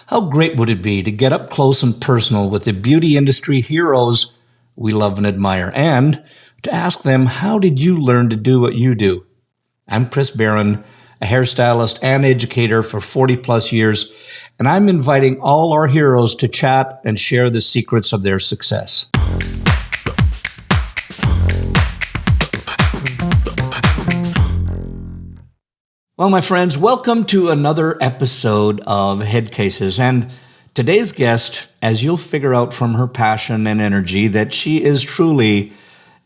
How great would it be to get up close and personal with the beauty industry heroes we love and admire, and to ask them, how did you learn to do what you do? I'm Chris Baran, a hairstylist and educator for 40 plus years, and I'm inviting all our heroes to chat and share the secrets of their success. Well, my friends, welcome to another episode of Headcases. And today's guest, as you'll figure out from her passion and energy, that she is truly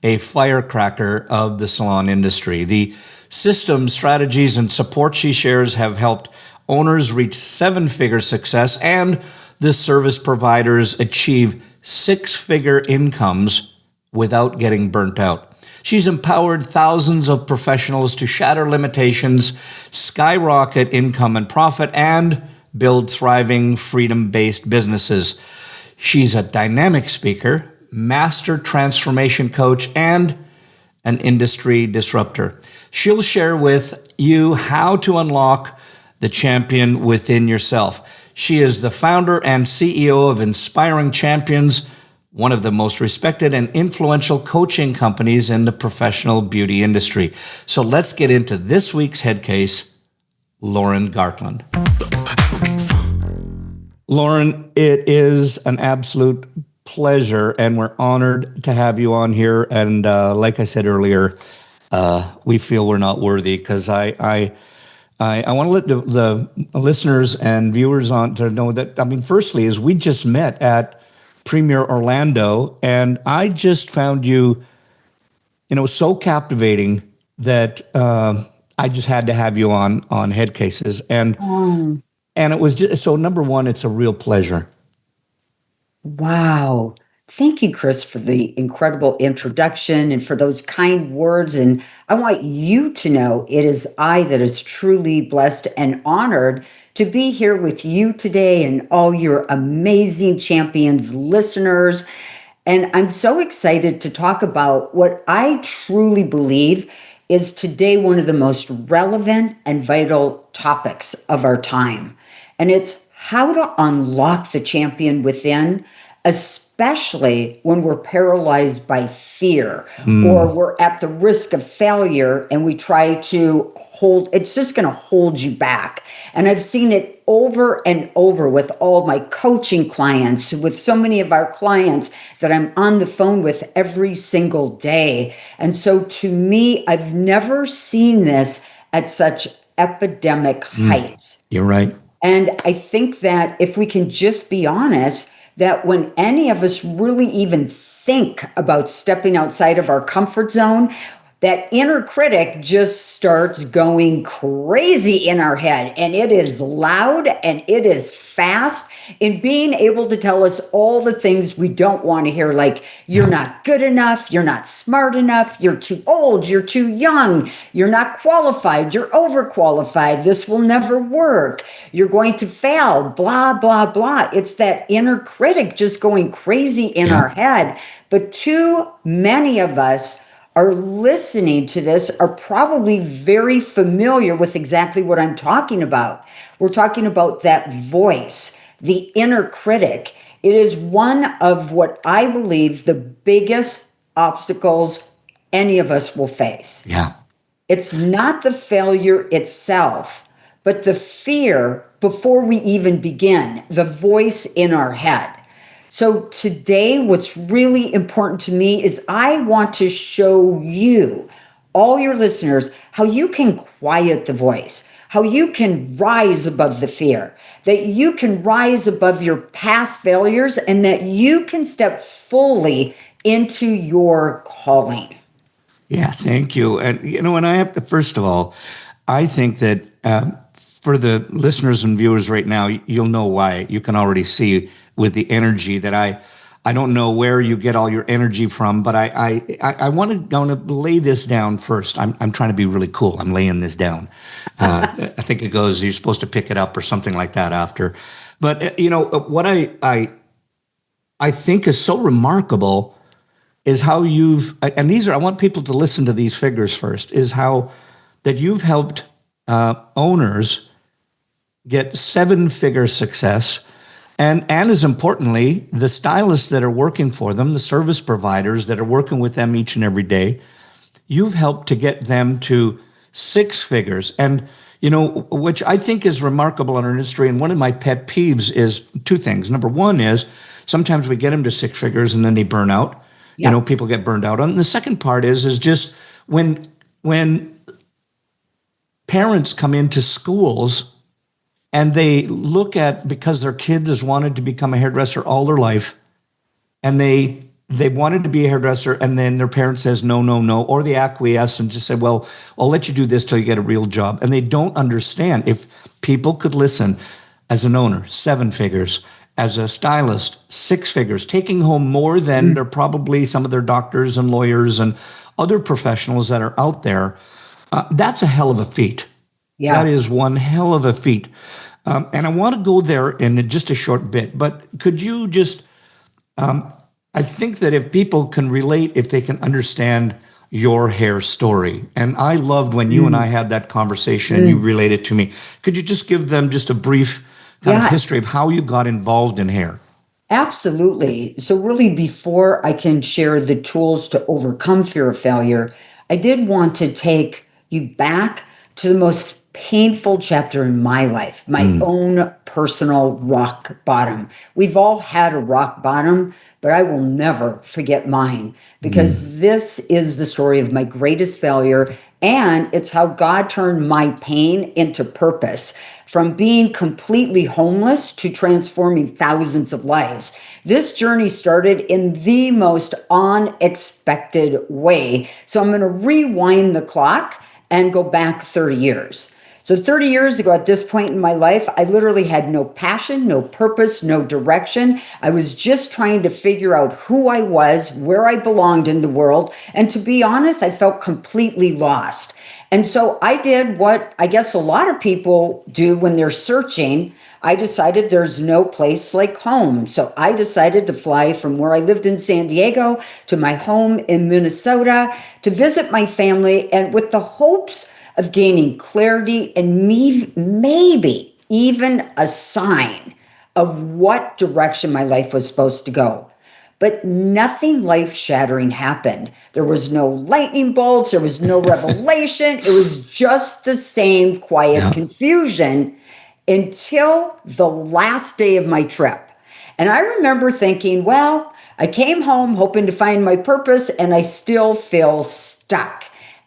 a firecracker of the salon industry. The systems, strategies, and support she shares have helped owners reach seven-figure success and the service providers achieve six-figure incomes without getting burnt out. She's empowered thousands of professionals to shatter limitations, skyrocket income and profit, and build thriving, freedom-based businesses. She's a dynamic speaker, master transformation coach, and an industry disruptor. She'll share with you how to unlock the champion within yourself. She is the founder and CEO of Inspiring Champions, one of the most respected and influential coaching companies in the professional beauty industry. So let's get into this week's Headcase, Lauren Gartland. Lauren, it is an absolute pleasure, and we're honored to have you on here. And like I said earlier, we feel we're not worthy because I want to let the listeners and viewers on to know that, firstly, is we just met at Premier Orlando, and I just found you, so captivating that I just had to have you on Headcases, and it was just so. Number one, it's a real pleasure. Wow. Thank you, Chris, for the incredible introduction and for those kind words. And I want you to know it is I that is truly blessed and honored to be here with you today and all your amazing champions listeners. And I'm so excited to talk about what I truly believe is today one of the most relevant and vital topics of our time. And it's how to unlock the champion within, especially when we're paralyzed by fear or we're at the risk of failure and we try to it's just going to hold you back. And I've seen it over and over with all my coaching clients, with so many of our clients that I'm on the phone with every single day. And so to me, I've never seen this at such epidemic heights. You're right. And I think that if we can just be honest, that when any of us really even think about stepping outside of our comfort zone, that inner critic just starts going crazy in our head. And it is loud and it is fast in being able to tell us all the things we don't want to hear, like you're not good enough, you're not smart enough, you're too old, you're too young, you're not qualified, you're overqualified, this will never work, you're going to fail, blah, blah, blah. It's that inner critic just going crazy in our head. But too many of us are listening to this are probably very familiar with exactly what I'm talking about. We're talking about that voice, the inner critic. It is one of what I believe the biggest obstacles any of us will face. Yeah. It's not the failure itself, but the fear before we even begin, the voice in our head. So today, what's really important to me is I want to show you, all your listeners, how you can quiet the voice, how you can rise above the fear, that you can rise above your past failures, and that you can step fully into your calling. Yeah, thank you. And I have to, first of all, I think that for the listeners and viewers right now, you'll know why. You can already see with the energy that I don't know where you get all your energy from, but I want to lay this down first. I'm trying to be really cool. I'm laying this down. I think it goes, you're supposed to pick it up or something like that after. But what I think is so remarkable is how I want people to listen to these figures first, is how that you've helped owners get seven-figure success And as importantly, the stylists that are working for them, the service providers that are working with them each and every day, you've helped to get them to six figures. And, which I think is remarkable in our industry. And one of my pet peeves is two things. Number one is sometimes we get them to six figures and then they burn out. Yep. People get burned out. And the second part is just when parents come into schools and they look at, because their kids has wanted to become a hairdresser all their life, and they wanted to be a hairdresser, and then their parent says no, no, no, or they acquiesce and just say, well, I'll let you do this till you get a real job. And they don't understand. If people could listen, as an owner, seven figures, as a stylist, six figures, taking home more than they're probably some of their doctors and lawyers and other professionals that are out there, that's a hell of a feat. Yeah. That is one hell of a feat. And I want to go there in just a short bit, but could you just, I think that if people can relate, if they can understand your hair story, and I loved when you and I had that conversation and you related to me, could you just give them just a brief kind of history of how you got involved in hair? Absolutely. So really, before I can share the tools to overcome fear of failure, I did want to take you back to the most painful chapter in my life, my own personal rock bottom. We've all had a rock bottom, but I will never forget mine, because this is the story of my greatest failure. And it's how God turned my pain into purpose, from being completely homeless to transforming thousands of lives. This journey started in the most unexpected way. So I'm going to rewind the clock and go back 30 years. So 30 years ago, at this point in my life, I literally had no passion, no purpose, no direction. I was just trying to figure out who I was, where I belonged in the world. And to be honest, I felt completely lost. And so I did what I guess a lot of people do when they're searching. I decided there's no place like home. So I decided to fly from where I lived in San Diego to my home in Minnesota to visit my family, and with the hopes of gaining clarity and maybe even a sign of what direction my life was supposed to go. But nothing life-shattering happened. There was no lightning bolts. There was no revelation. It was just the same quiet confusion until the last day of my trip. And I remember thinking, well, I came home hoping to find my purpose, and I still feel stuck.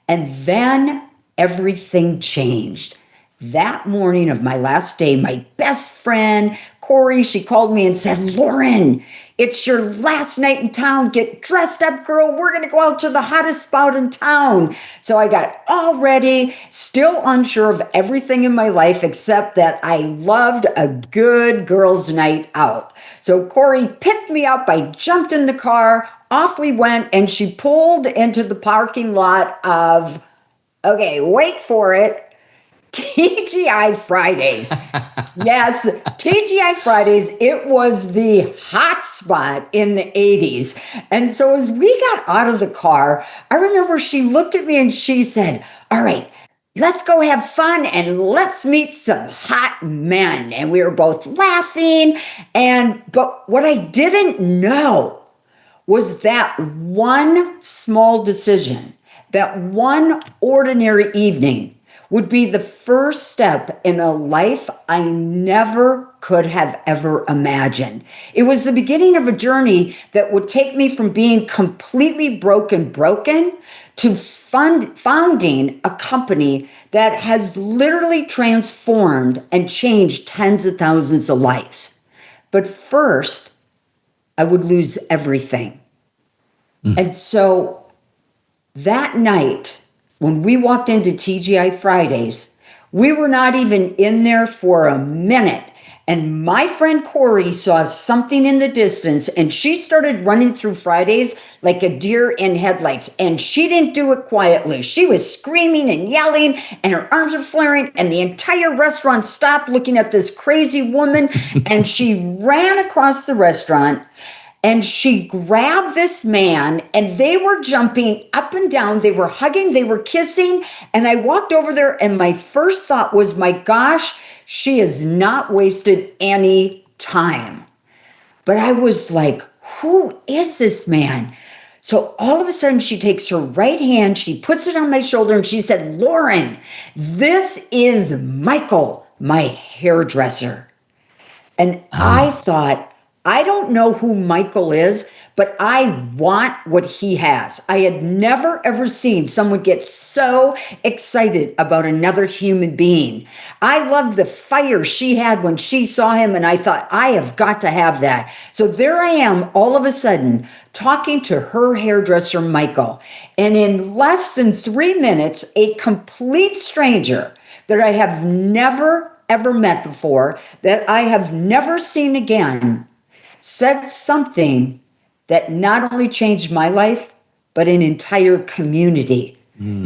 And then everything changed. That morning of my last day, my best friend, Corey, she called me and said, Lauren, it's your last night in town. Get dressed up, girl. We're going to go out to the hottest spot in town. So I got all ready, still unsure of everything in my life, except that I loved a good girls' night out. So Corey picked me up. I jumped in the car. Off we went, and she pulled into the parking lot of, okay, wait for it, TGI Fridays. Yes, TGI Fridays. It was the hot spot in the 80s. And so as we got out of the car, I remember she looked at me and she said, all right, let's go have fun and let's meet some hot men. And we were both laughing. But what I didn't know was that one small decision, that one ordinary evening, would be the first step in a life I never could have ever imagined. It was the beginning of a journey that would take me from being completely broken to founding a company that has literally transformed and changed tens of thousands of lives. But first, I would lose everything. And so that night, when we walked into TGI Fridays, we were not even in there for a minute. And my friend Corey saw something in the distance, and she started running through Fridays like a deer in headlights. And she didn't do it quietly. She was screaming and yelling, and her arms were flaring, and the entire restaurant stopped looking at this crazy woman. And she ran across the restaurant, and she grabbed this man, and they were jumping up and down. They were hugging, they were kissing. And I walked over there, and my first thought was, my gosh, she has not wasted any time. But I was like, who is this man? So all of a sudden she takes her right hand, she puts it on my shoulder and she said, Lauren, this is Michael, my hairdresser. And I thought, I don't know who Michael is, but I want what he has. I had never, ever seen someone get so excited about another human being. I loved the fire she had when she saw him, and I thought, I have got to have that. So there I am, all of a sudden, talking to her hairdresser, Michael. And in less than 3 minutes, a complete stranger that I have never ever met before, that I have never seen again, said something that not only changed my life, but an entire community.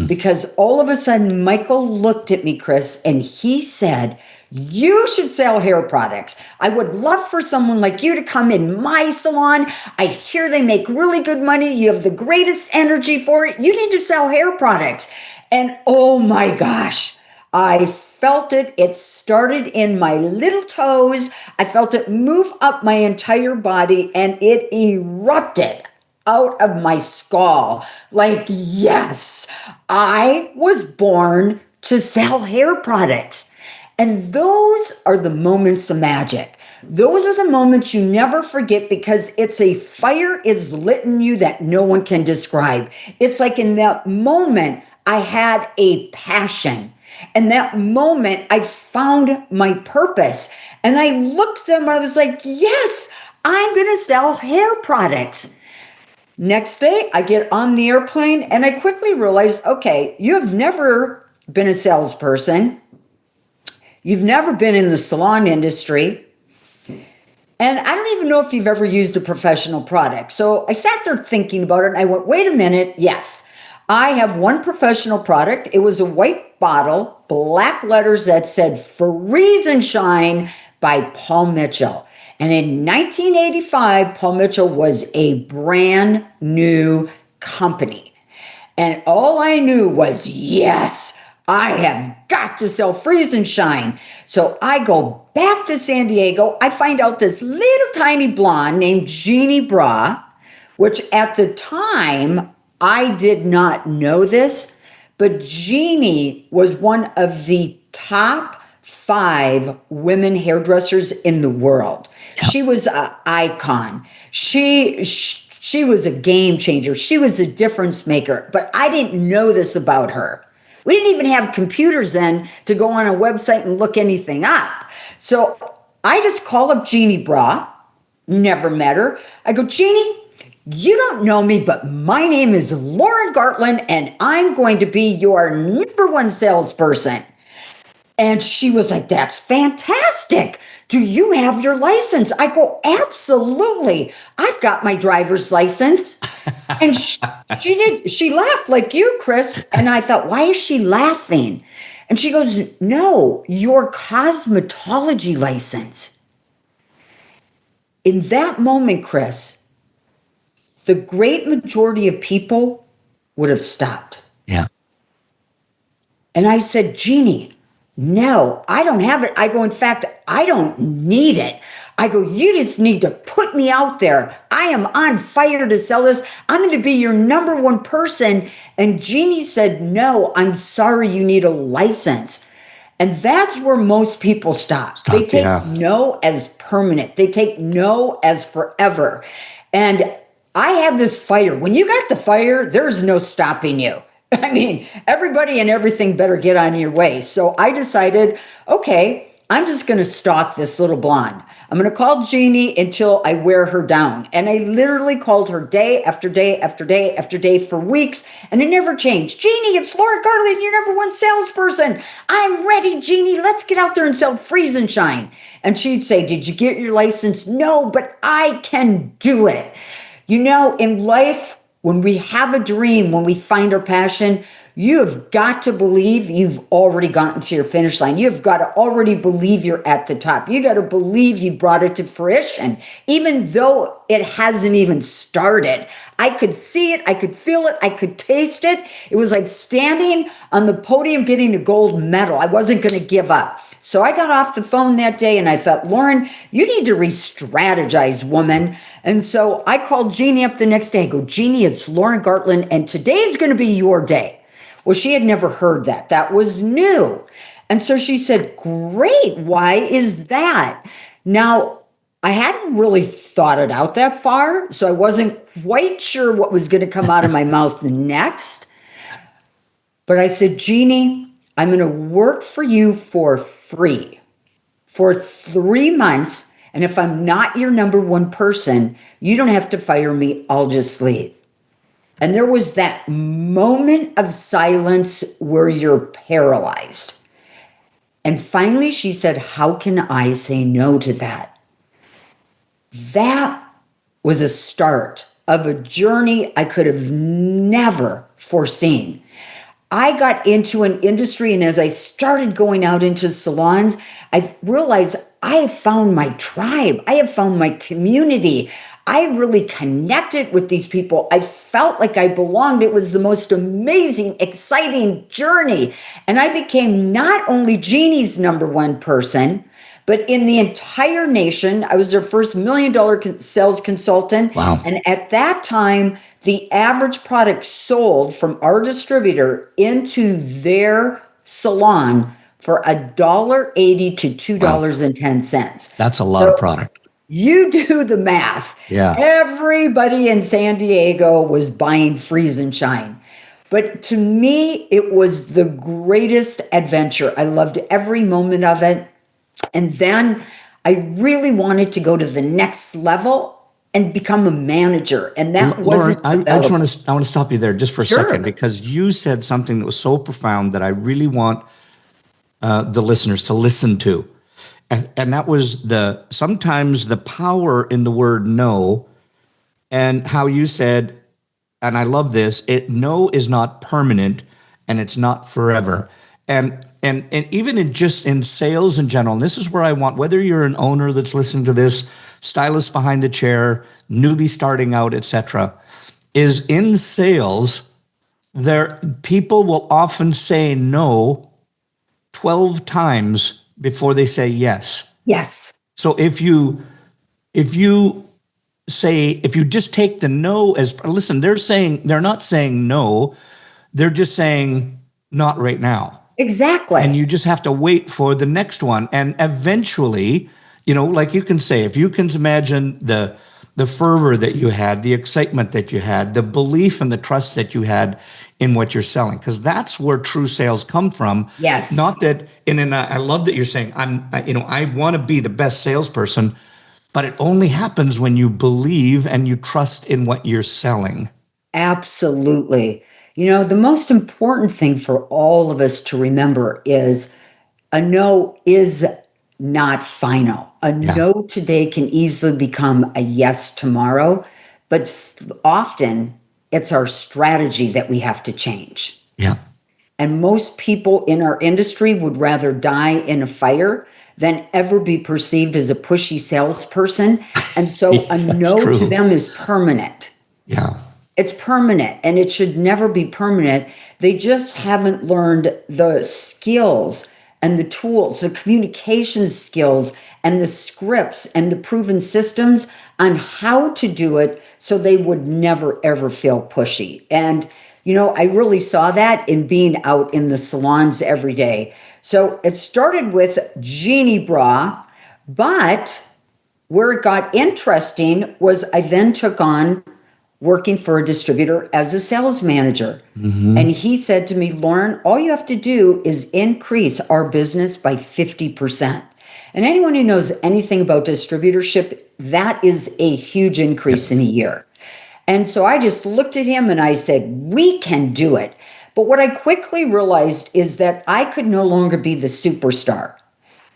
Because all of a sudden, Michael looked at me, Chris, and he said, you should sell hair products. I would love for someone like you to come in my salon. I hear they make really good money. You have the greatest energy for it. You need to sell hair products. And oh my gosh, I felt it. It started in my little toes. I felt it move up my entire body and it erupted out of my skull. Like, yes, I was born to sell hair products. And those are the moments of magic. Those are the moments you never forget because it's a fire is lit in you that no one can describe. It's like in that moment, I had a passion. And that moment, I found my purpose. And I looked at them, I was like, yes, I'm going to sell hair products. Next day, I get on the airplane and I quickly realized, okay, you have never been a salesperson. You've never been in the salon industry. And I don't even know if you've ever used a professional product. So I sat there thinking about it and I went, wait a minute, yes. I have one professional product. It was a white bottle, black letters that said Freeze and Shine by Paul Mitchell. And in 1985, Paul Mitchell was a brand new company. And all I knew was, yes, I have got to sell Freeze and Shine. So I go back to San Diego. I find out this little tiny blonde named Jeannie Bra, which at the time, I did not know this, but Jeannie was one of the top 5 women hairdressers in the world. Yep. She was an icon. She was a game changer. She was a difference maker, but I didn't know this about her. We didn't even have computers then to go on a website and look anything up. So I just call up Jeannie Bra, never met her. I go, Jeannie, you don't know me, but my name is Lauren Gartland, and I'm going to be your #1 salesperson. And she was like, that's fantastic. Do you have your license? I go, absolutely. I've got my driver's license. And she did. She laughed like you, Chris. And I thought, why is she laughing? And she goes, no, your cosmetology license. In that moment, Chris, the great majority of people would have stopped. Yeah. And I said, Jeannie, no, I don't have it. I go, in fact, I don't need it. I go, you just need to put me out there. I am on fire to sell this. I'm going to be your #1 person. And Jeannie said, no, I'm sorry, you need a license. And that's where most people stop. They take no as permanent. They take no as forever. And I have this fire. When you got the fire, there's no stopping you. I mean, everybody and everything better get on your way. So I decided, okay, I'm just going to stalk this little blonde. I'm going to call Jeannie until I wear her down. And I literally called her day after day after day after day for weeks, and it never changed. Jeannie, it's Lauren Gartland, your #1 salesperson. I'm ready, Jeannie. Let's get out there and sell Freeze and Shine. And she'd say, did you get your license? No, but I can do it. You know, in life, when we have a dream, when we find our passion, you have got to believe you've already gotten to your finish line. You've got to already believe you're at the top. You got to believe you brought it to fruition, even though it hasn't even started. I could see it. I could feel it. I could taste it. It was like standing on the podium getting a gold medal. I wasn't going to give up. So I got off the phone that day and I thought, Lauren, you need to re-strategize, woman. And so I called Jeannie up the next day. I go, Jeannie, it's Lauren Gartland, and today's going to be your day. Well, she had never heard that. That was new. And so she said, great. Why is that? Now, I hadn't really thought it out that far, so I wasn't quite sure what was going to come out of my mouth next. But I said, Jeannie, I'm going to work for you for free for 3 months. And if I'm not your number one person, you don't have to fire me. I'll just leave. And there was that moment of silence where you're paralyzed. And finally she said, how can I say no to that? That was a start of a journey I could have never foreseen. I got into an industry, and as I started going out into salons, I realized I have found my tribe. I have found my community. I really connected with these people. I felt like I belonged. It was the most amazing, exciting journey. And I became not only Jeannie's number one person, but in the entire nation. I was their first $1 million sales consultant. Wow. And at that time, the average product sold from our distributor into their salon for $1.80 to $2.10. That's a lot of product. You do the math. Yeah. Everybody in San Diego was buying Freeze and Shine. But to me, it was the greatest adventure. I loved every moment of it. And then I really wanted to go to the next level and become a manager. And that wasn't. Lauren, I want to stop you there just for a Sure. second, because you said something that was so profound that I really want the listeners to listen to. And that was sometimes the power in the word no, and how you said, and I love this, no is not permanent and it's not forever. And even in sales in general, and this is where I want, whether you're an owner that's listening to this, stylist behind the chair, newbie starting out, etc., is in sales, people will often say no 12 times before they say yes. Yes. So if you just take the no as, listen, they're not saying no, they're just saying not right now. Exactly. And you just have to wait for the next one. And eventually, like you can say, if you can imagine the fervor that you had, the excitement that you had, the belief and the trust that you had in what you're selling, because that's where true sales come from. Yes. Not that, I love that you're saying, I want to be the best salesperson, but it only happens when you believe and you trust in what you're selling. Absolutely. The most important thing for all of us to remember is a no is not final. A no today can easily become a yes tomorrow, but often it's our strategy that we have to change. Yeah. And most people in our industry would rather die in a fire than ever be perceived as a pushy salesperson. And so a no true. to them is permanent. Yeah. It's permanent, and it should never be permanent. They just haven't learned the skills and the tools, the communication skills and the scripts and the proven systems on how to do it so they would never, ever feel pushy. And, I really saw that in being out in the salons every day. So it started with Jeannie Bra, but where it got interesting was I then took on working for a distributor as a sales manager. Mm-hmm. And he said to me, Lauren, all you have to do is increase our business by 50%. And anyone who knows anything about distributorship, that is a huge increase in a year. And so I just looked at him and I said, we can do it. But what I quickly realized is that I could no longer be the superstar.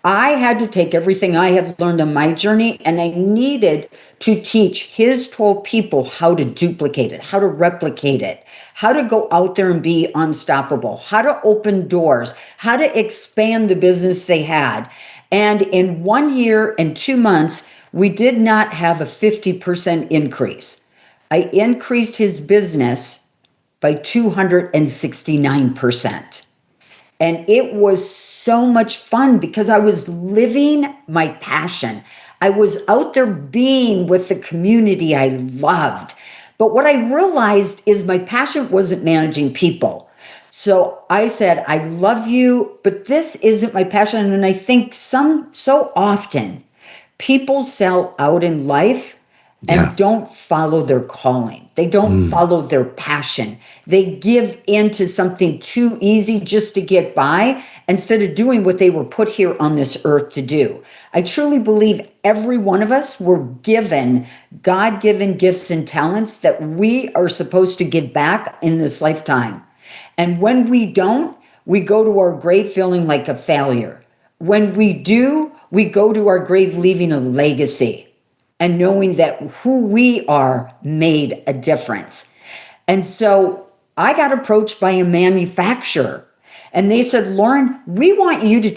I had to take everything I had learned on my journey, and I needed to teach his 12 people how to duplicate it, how to replicate it, how to go out there and be unstoppable, how to open doors, how to expand the business they had. And in 1 year and 2 months, we did not have a 50% increase. I increased his business by 269%. And it was so much fun because I was living my passion. I was out there being with the community I loved. But what I realized is my passion wasn't managing people. So I said, I love you, but this isn't my passion. And I think so often people sell out in life Yeah. and don't follow their calling. They don't follow their passion. They give into something too easy just to get by instead of doing what they were put here on this earth to do. I truly believe every one of us were given God-given gifts and talents that we are supposed to give back in this lifetime. And when we don't, we go to our grave feeling like a failure. When we do, we go to our grave leaving a legacy and knowing that who we are made a difference. And so I got approached by a manufacturer and they said, Lauren, we want you to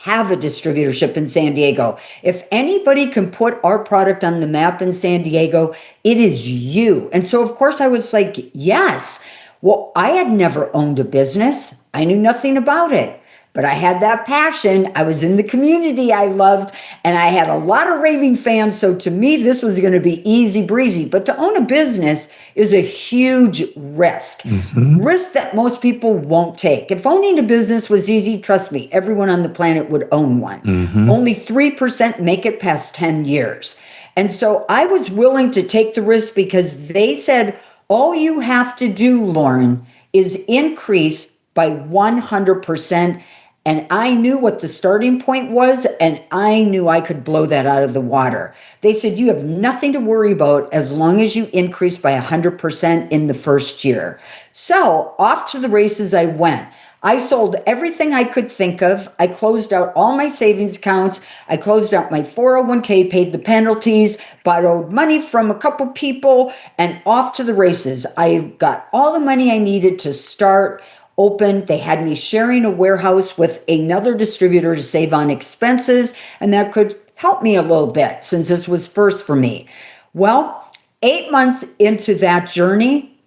have a distributorship in San Diego. If anybody can put our product on the map in San Diego, it is you. And so of course I was like, yes. Well, I had never owned a business. I knew nothing about it. But I had that passion. I was in the community I loved, and I had a lot of raving fans. So to me, this was going to be easy breezy. But to own a business is a huge risk, risk that most people won't take. If owning a business was easy, trust me, everyone on the planet would own one. Only 3% make it past 10 years. And so I was willing to take the risk because they said, all you have to do, Lauren, is increase by 100%. And I knew what the starting point was, and I knew I could blow that out of the water. They said, you have nothing to worry about as long as you increase by 100% in the first year. So off to the races I went. I sold everything I could think of. I closed out all my savings accounts. I closed out my 401k, paid the penalties, borrowed money from a couple people, and off to the races. I got all the money I needed to start open. They had me sharing a warehouse with another distributor to save on expenses, and that could help me a little bit since this was first for me. Well, 8 months into that journey,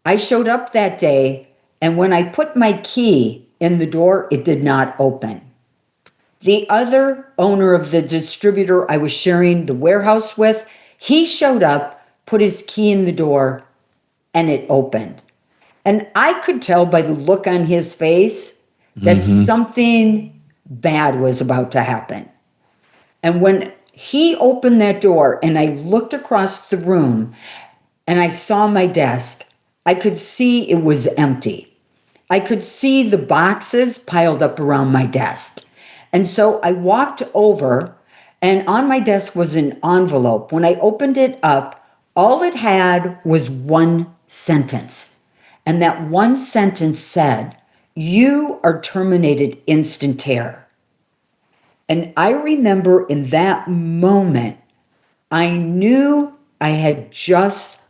I showed up that day, and when I put my key in the door, it did not open. The other owner of the distributor I was sharing the warehouse with, he showed up, put his key in the door, and it opened. And I could tell by the look on his face that something bad was about to happen. And when he opened that door and I looked across the room and I saw my desk, I could see it was empty. I could see the boxes piled up around my desk. And so I walked over, and on my desk was an envelope. When I opened it up, all it had was one sentence. And that one sentence said, you are terminated instantaneously. And I remember in that moment, I knew I had just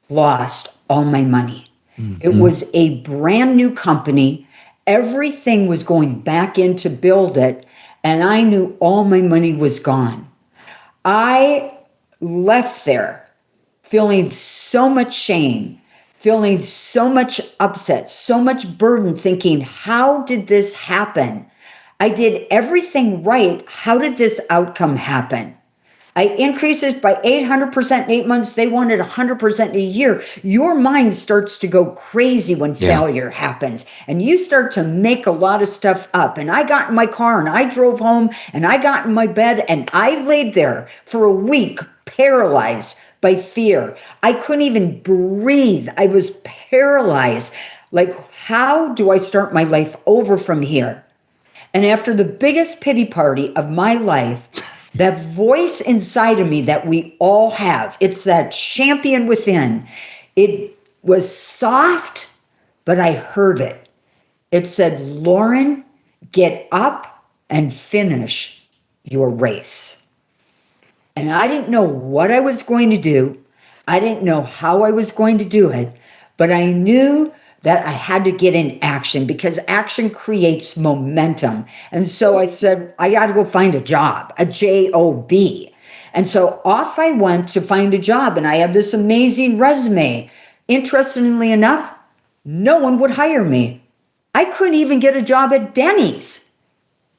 lost all my money. It was a brand new company. Everything was going back in to build it. And I knew all my money was gone. I left there feeling so much shame, feeling so much upset, so much burden, thinking, how did this happen? I did everything right. How did this outcome happen? I increased it by 800% in 8 months. They wanted 100% in a year. Your mind starts to go crazy when failure happens, and you start to make a lot of stuff up. And I got in my car and I drove home and I got in my bed and I laid there for a week, paralyzed by fear. I couldn't even breathe. I was paralyzed. Like, how do I start my life over from here? And after the biggest pity party of my life, that voice inside of me that we all have, it's that champion within. It was soft, but I heard it. It said, Lauren, get up and finish your race. And I didn't know what I was going to do. I didn't know how I was going to do it, but I knew that I had to get in action because action creates momentum. And so I said, I got to go find a job, a job. And so off I went to find a job, and I have this amazing resume. Interestingly enough, no one would hire me. I couldn't even get a job at Denny's.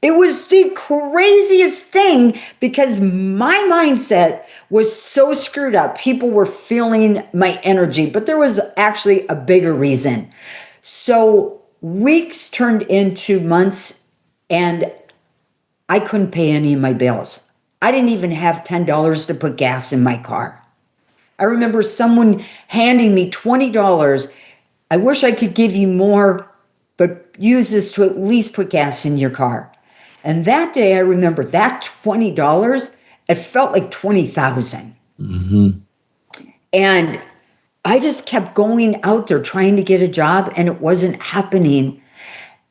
It was the craziest thing because my mindset was so screwed up. People were feeling my energy, but there was actually a bigger reason. So weeks turned into months and I couldn't pay any of my bills. I didn't even have $10 to put gas in my car. I remember someone handing me $20. I wish I could give you more, but use this to at least put gas in your car. And that day, I remember that $20, it felt like 20,000. And I just kept going out there trying to get a job and it wasn't happening.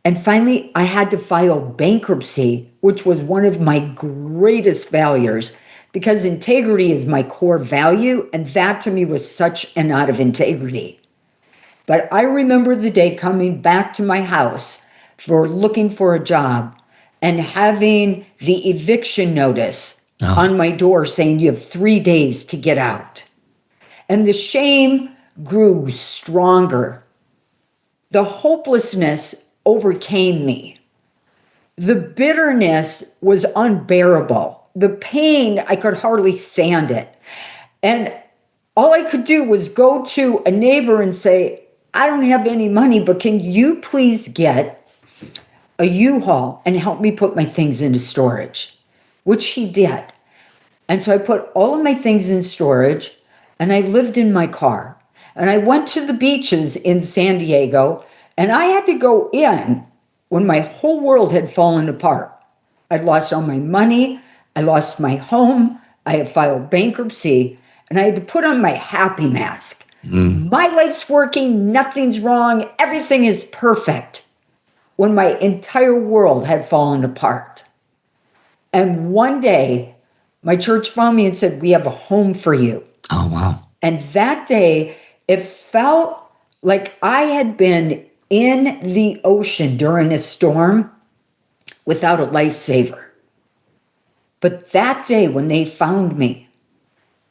And finally, I had to file bankruptcy, which was one of my greatest failures because integrity is my core value. And that to me was such an out of integrity. But I remember the day coming back to my house for looking for a job and having the eviction notice on my door saying you have 3 days to get out. And the shame grew stronger. The hopelessness overcame me. The bitterness was unbearable. The pain, I could hardly stand it. And all I could do was go to a neighbor and say, I don't have any money, but can you please get a U-Haul and help me put my things into storage, which he did. And so I put all of my things in storage and I lived in my car. And I went to the beaches in San Diego and I had to go in when my whole world had fallen apart. I'd lost all my money. I lost my home. I had filed bankruptcy and I had to put on my happy mask. My life's working. Nothing's wrong. Everything is perfect. When my entire world had fallen apart. And one day, my church found me and said, we have a home for you. Oh, wow. And that day, it felt like I had been in the ocean during a storm without a lifesaver. But that day, when they found me,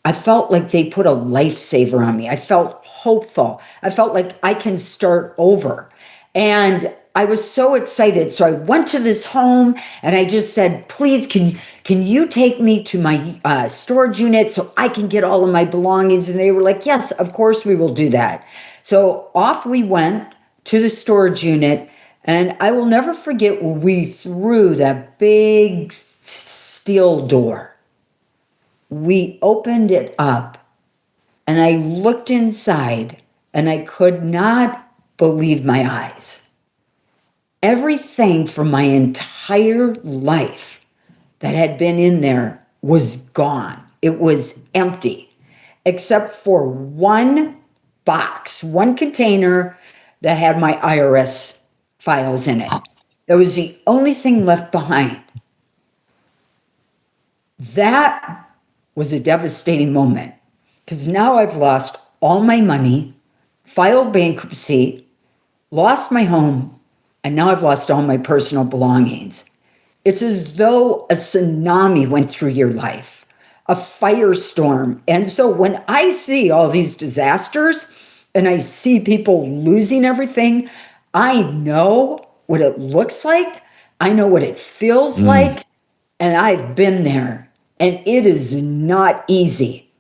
I felt like they put a lifesaver on me. I felt hopeful. I felt like I can start over. And I was so excited. So I went to this home and I just said, please, can you take me to my storage unit so I can get all of my belongings? And they were like, yes, of course we will do that. So off we went to the storage unit. And I will never forget when we threw that big steel door. We opened it up and I looked inside and I could not believe my eyes. Everything from my entire life that had been in there was gone. It was empty, except for one box, one container that had my IRS files in it. That was the only thing left behind. That was a devastating moment because now I've lost all my money, filed bankruptcy, lost my home, and now I've lost all my personal belongings. It's as though a tsunami went through your life, a firestorm. And so when I see all these disasters and I see people losing everything, I know what it looks like. I know what it feels like. And I've been there. And it is not easy.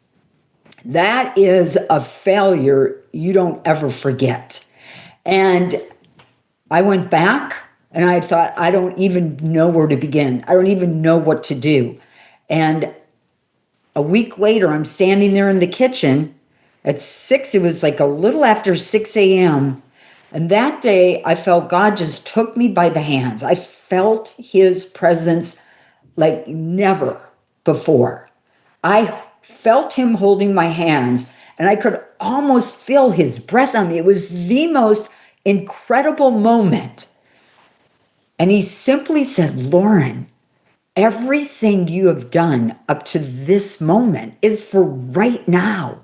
That is a failure you don't ever forget. And I went back and I thought, I don't even know where to begin. I don't even know what to do. And a week later, I'm standing there in the kitchen at 6. It was like a little after 6 a.m. And that day, I felt God just took me by the hands. I felt his presence like never before. I felt him holding my hands and I could almost feel his breath on me. It was the most incredible moment. And he simply said, Lauren, everything you have done up to this moment is for right now.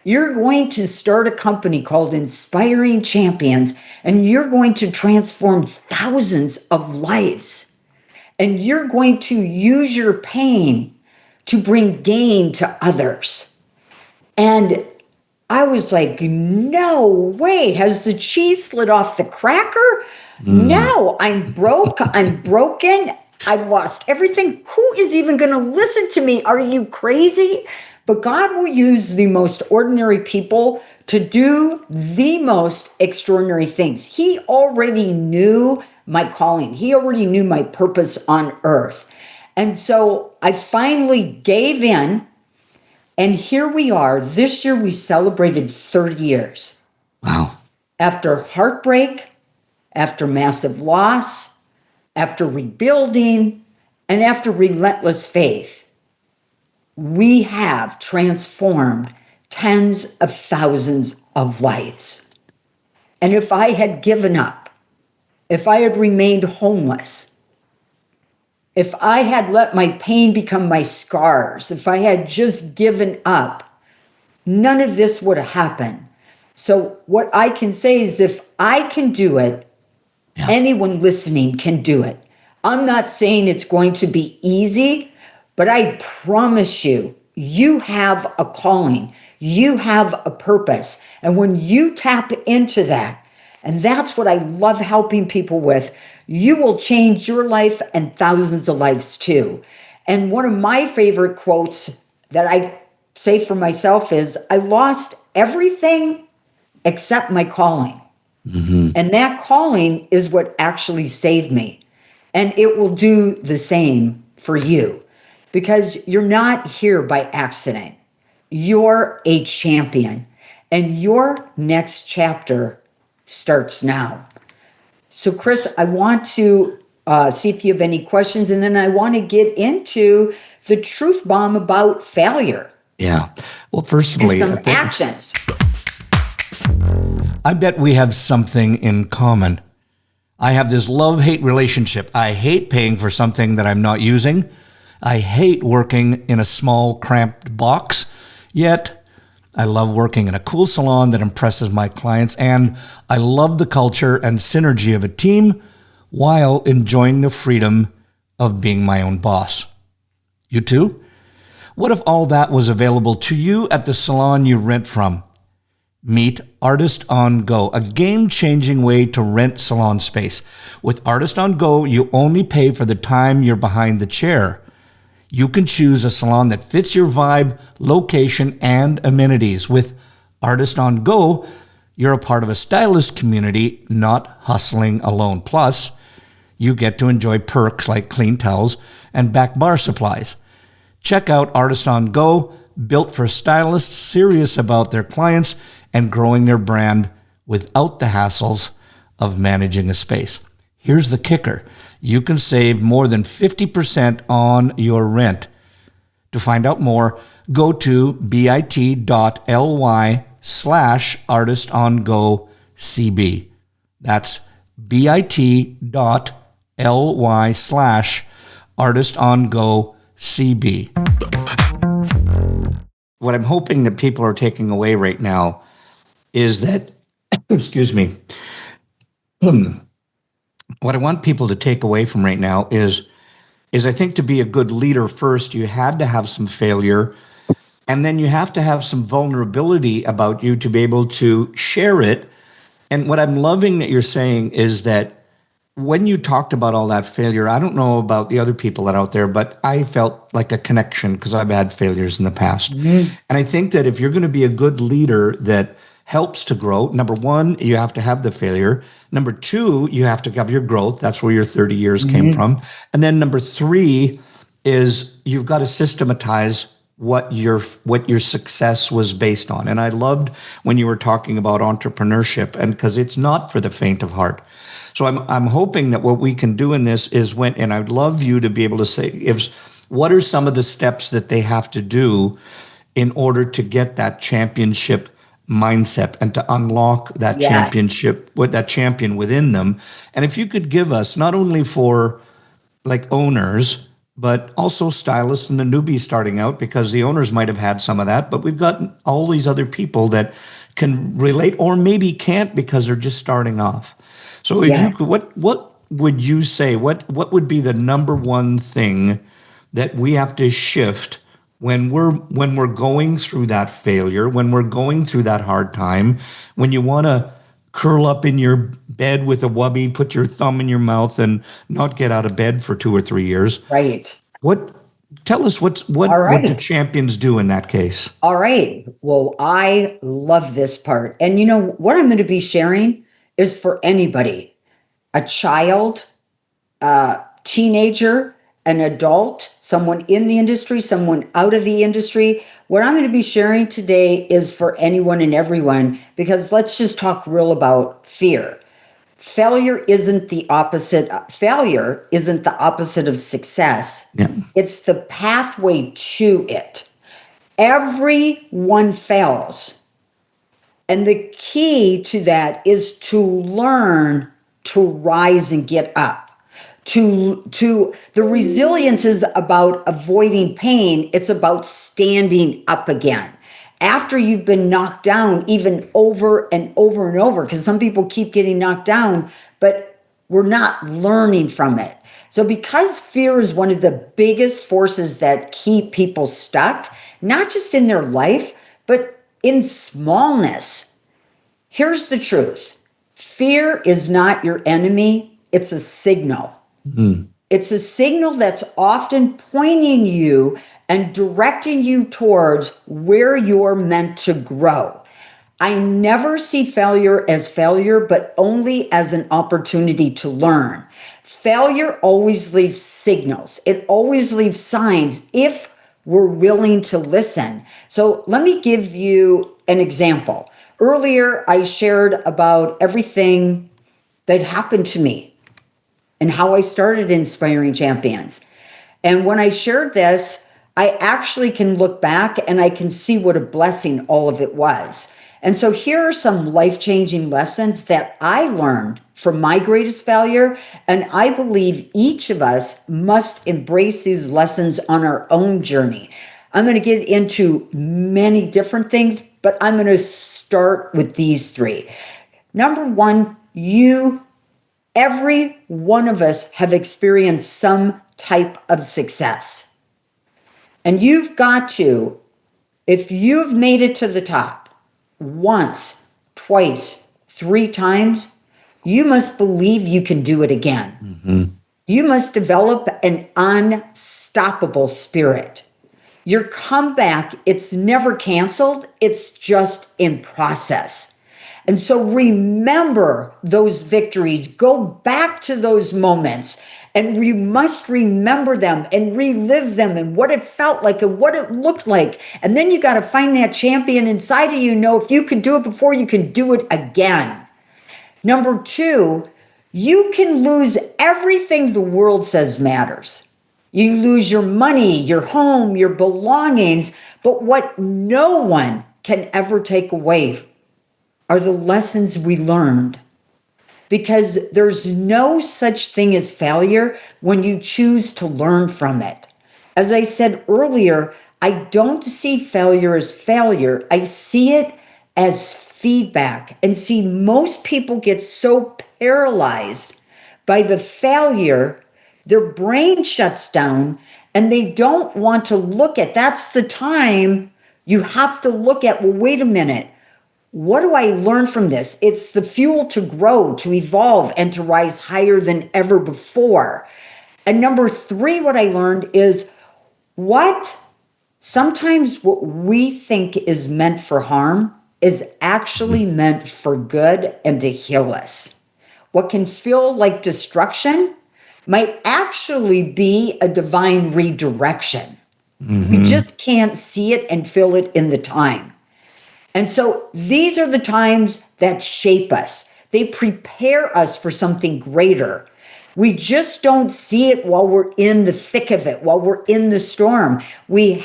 You're going to start a company called Inspiring Champions, and you're going to transform thousands of lives. And you're going to use your pain to bring gain to others. And I was like, no way. Has the cheese slid off the cracker? No, I'm broke. I'm broken. I've lost everything. Who is even going to listen to me? Are you crazy? But God will use the most ordinary people to do the most extraordinary things. He already knew my calling, He already knew my purpose on earth. And so I finally gave in. And here we are. This year we celebrated 30 years. Wow. After heartbreak, after massive loss, after rebuilding, and after relentless faith, we have transformed tens of thousands of lives. And if I had given up, if I had remained homeless, if I had let my pain become my scars, if I had just given up, none of this would have happened. So what I can say is if I can do it, anyone listening can do it. I'm not saying it's going to be easy, but I promise you, you have a calling, you have a purpose. And when you tap into that, and that's what I love helping people with, you will change your life and thousands of lives too. And one of my favorite quotes that I say for myself is, I lost everything except my calling. And that calling is what actually saved me. And it will do the same for you because you're not here by accident. You're a champion and your next chapter starts now. So, Chris, I want to see if you have any questions, and then I want to get into the truth bomb about failure. Yeah. Well, first of all, and some actions. I bet we have something in common. I have this love-hate relationship. I hate paying for something that I'm not using. I hate working in a small, cramped box. Yet, I love working in a cool salon that impresses my clients, and I love the culture and synergy of a team while enjoying the freedom of being my own boss. You too? What if all that was available to you at the salon you rent from? Meet Artist on Go, a game-changing way to rent salon space. With Artist on Go, you only pay for the time you're behind the chair. You can choose a salon that fits your vibe, location, and amenities. With Artist on Go, you're a part of a stylist community, not hustling alone. Plus, you get to enjoy perks like clean towels and back bar supplies. Check out Artist on Go, built for stylists serious about their clients and growing their brand without the hassles of managing a space. Here's the kicker. You can save more than 50% on your rent. To find out more, go to bit.ly/artistongocb. That's bit.ly/artistongocb. What I'm hoping that people are taking away right now is that, excuse me, what I want people to take away from right now is I think to be a good leader, first, you had to have some failure, and then you have to have some vulnerability about you to be able to share it. And what I'm loving that you're saying is that when you talked about all that failure, I don't know about the other people that are out there, but I felt like a connection because I've had failures in the past. And I think that if you're going to be a good leader that helps to grow, number one, you have to have the failure. Number two, you have to have your growth. That's where your 30 years came from. And then number three is you've got to systematize what your success was based on. And I loved when you were talking about entrepreneurship, and because it's not for the faint of heart. So I'm hoping that what we can do in this is and I'd love you to be able to say, what are some of the steps that they have to do in order to get that championship mindset and to unlock that championship, with that champion within them. And if you could give us, not only for like owners, but also stylists and the newbies starting out, because the owners might have had some of that, but we've got all these other people that can relate or maybe can't because they're just starting off. So if you could, what would you say, what would be the number one thing that we have to shift when we're going through that failure, when we're going through that hard time, when you want to curl up in your bed with a wubby, put your thumb in your mouth, and not get out of bed for 2 or 3 years. Right. Tell us what All do right. champions do in that case? All right. Well, I love this part. And you know, what I'm going to be sharing is for anybody, a child, a teenager, an adult, someone in the industry, someone out of the industry. What I'm going to be sharing today is for anyone and everyone, because let's just talk real about fear. Failure isn't the opposite. Failure isn't the opposite of success. Yeah. It's the pathway to it. Everyone fails. And the key to that is to learn to rise and get up. To the resilience is about avoiding pain. It's about standing up again. After you've been knocked down even over and over and over, because some people keep getting knocked down, but we're not learning from it. So because fear is one of the biggest forces that keep people stuck, not just in their life, but in smallness. Here's the truth. Fear is not your enemy. It's a signal. Mm. It's a signal that's often pointing you and directing you towards where you're meant to grow. I never see failure as failure, but only as an opportunity to learn. Failure always leaves signals. It always leaves signs if we're willing to listen. So let me give you an example. Earlier, I shared about everything that happened to me and how I started Inspiring Champions. And when I shared this, I actually can look back and I can see what a blessing all of it was. And so here are some life-changing lessons that I learned from my greatest failure. And I believe each of us must embrace these lessons on our own journey. I'm going to get into many different things, but I'm going to start with these three. Number one, every one of us have experienced some type of success. And you've got to, if you've made it to the top once, twice, 3 times, you must believe you can do it again. Mm-hmm. You must develop an unstoppable spirit. Your comeback, it's never canceled. It's just in process. And so remember those victories. Go back to those moments, and you must remember them and relive them and what it felt like and what it looked like. And then you got to find that champion inside of you. Know if you could do it before, you can do it again. Number 2, you can lose everything the world says matters. You lose your money, your home, your belongings, but what no one can ever take away are the lessons we learned. Because there's no such thing as failure when you choose to learn from it. As I said earlier, I don't see failure as failure. I see it as feedback. And see, most people get so paralyzed by the failure, their brain shuts down and they don't want to look at. That's the time you have to look at, well, wait a minute. What do I learn from this? It's the fuel to grow, to evolve, and to rise higher than ever before. And number 3, what I learned is sometimes what we think is meant for harm is actually meant for good and to heal us. What can feel like destruction might actually be a divine redirection. Mm-hmm. We just can't see it and feel it in the time. And so these are the times that shape us. They prepare us for something greater. We just don't see it while we're in the thick of it, while we're in the storm. Let me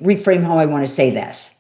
reframe how I want to say this.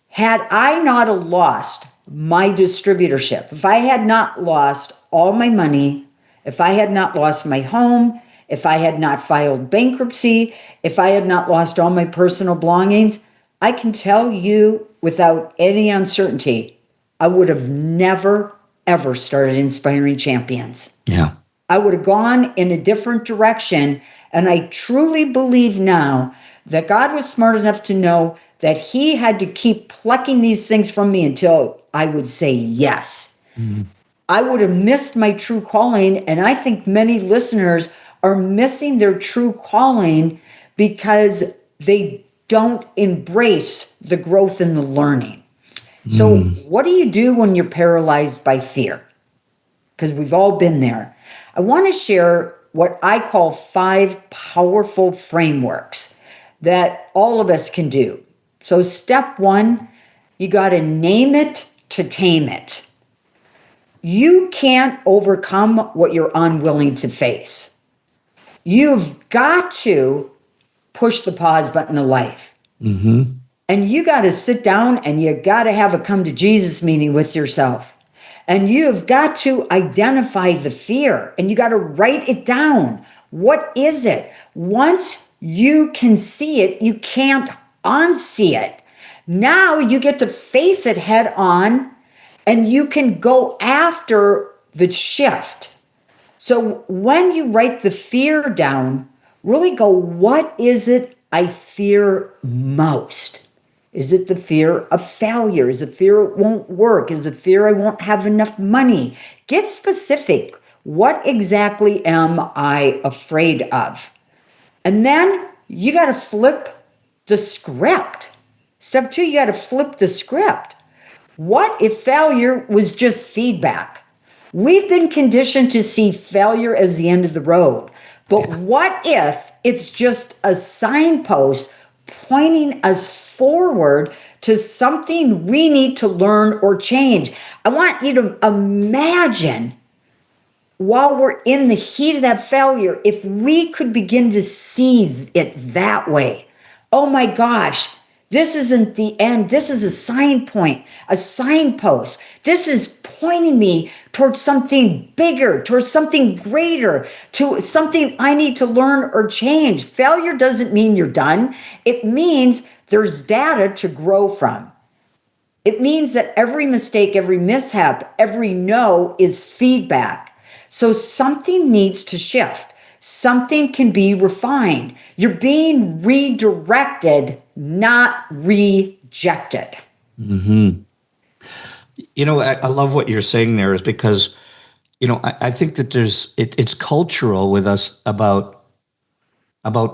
Had I not lost my distributorship, if I had not lost all my money, if I had not lost my home, if I had not filed bankruptcy, if I had not lost all my personal belongings, I can tell you without any uncertainty, I would have never, ever started Inspiring Champions. Yeah. I would have gone in a different direction. And I truly believe now that God was smart enough to know that he had to keep plucking these things from me until I would say yes. I would have missed my true calling. And I think many listeners are missing their true calling because they don't embrace the growth and the learning. So what do you do when you're paralyzed by fear? Because we've all been there. I want to share what I call 5 powerful frameworks that all of us can do. So step 1, you got to name it to tame it. You can't overcome what you're unwilling to face. You've got to push the pause button of life. And you got to sit down and you got to have a come to Jesus meeting with yourself. And you've got to identify the fear and you got to write it down. What is it? Once you can see it, you can't unsee it. Now you get to face it head on and you can go after the shift. So when you write the fear down, really go, what is it I fear most? Is it the fear of failure? Is it fear it won't work? Is it fear I won't have enough money? Get specific. What exactly am I afraid of? And then you got to flip the script. Step 2, you got to flip the script. What if failure was just feedback? We've been conditioned to see failure as the end of the road. But what if it's just a signpost pointing us forward to something we need to learn or change? I want you to imagine while we're in the heat of that failure, if we could begin to see it that way. Oh my gosh, this isn't the end. This is a sign point, a signpost. This is pointing me towards something bigger, towards something greater, to something I need to learn or change. Failure doesn't mean you're done. It means there's data to grow from. It means that every mistake, every mishap, every no is feedback. So something needs to shift. Something can be refined. You're being redirected, not rejected. You know, I love what you're saying there is because, you know, I think that it's cultural with us about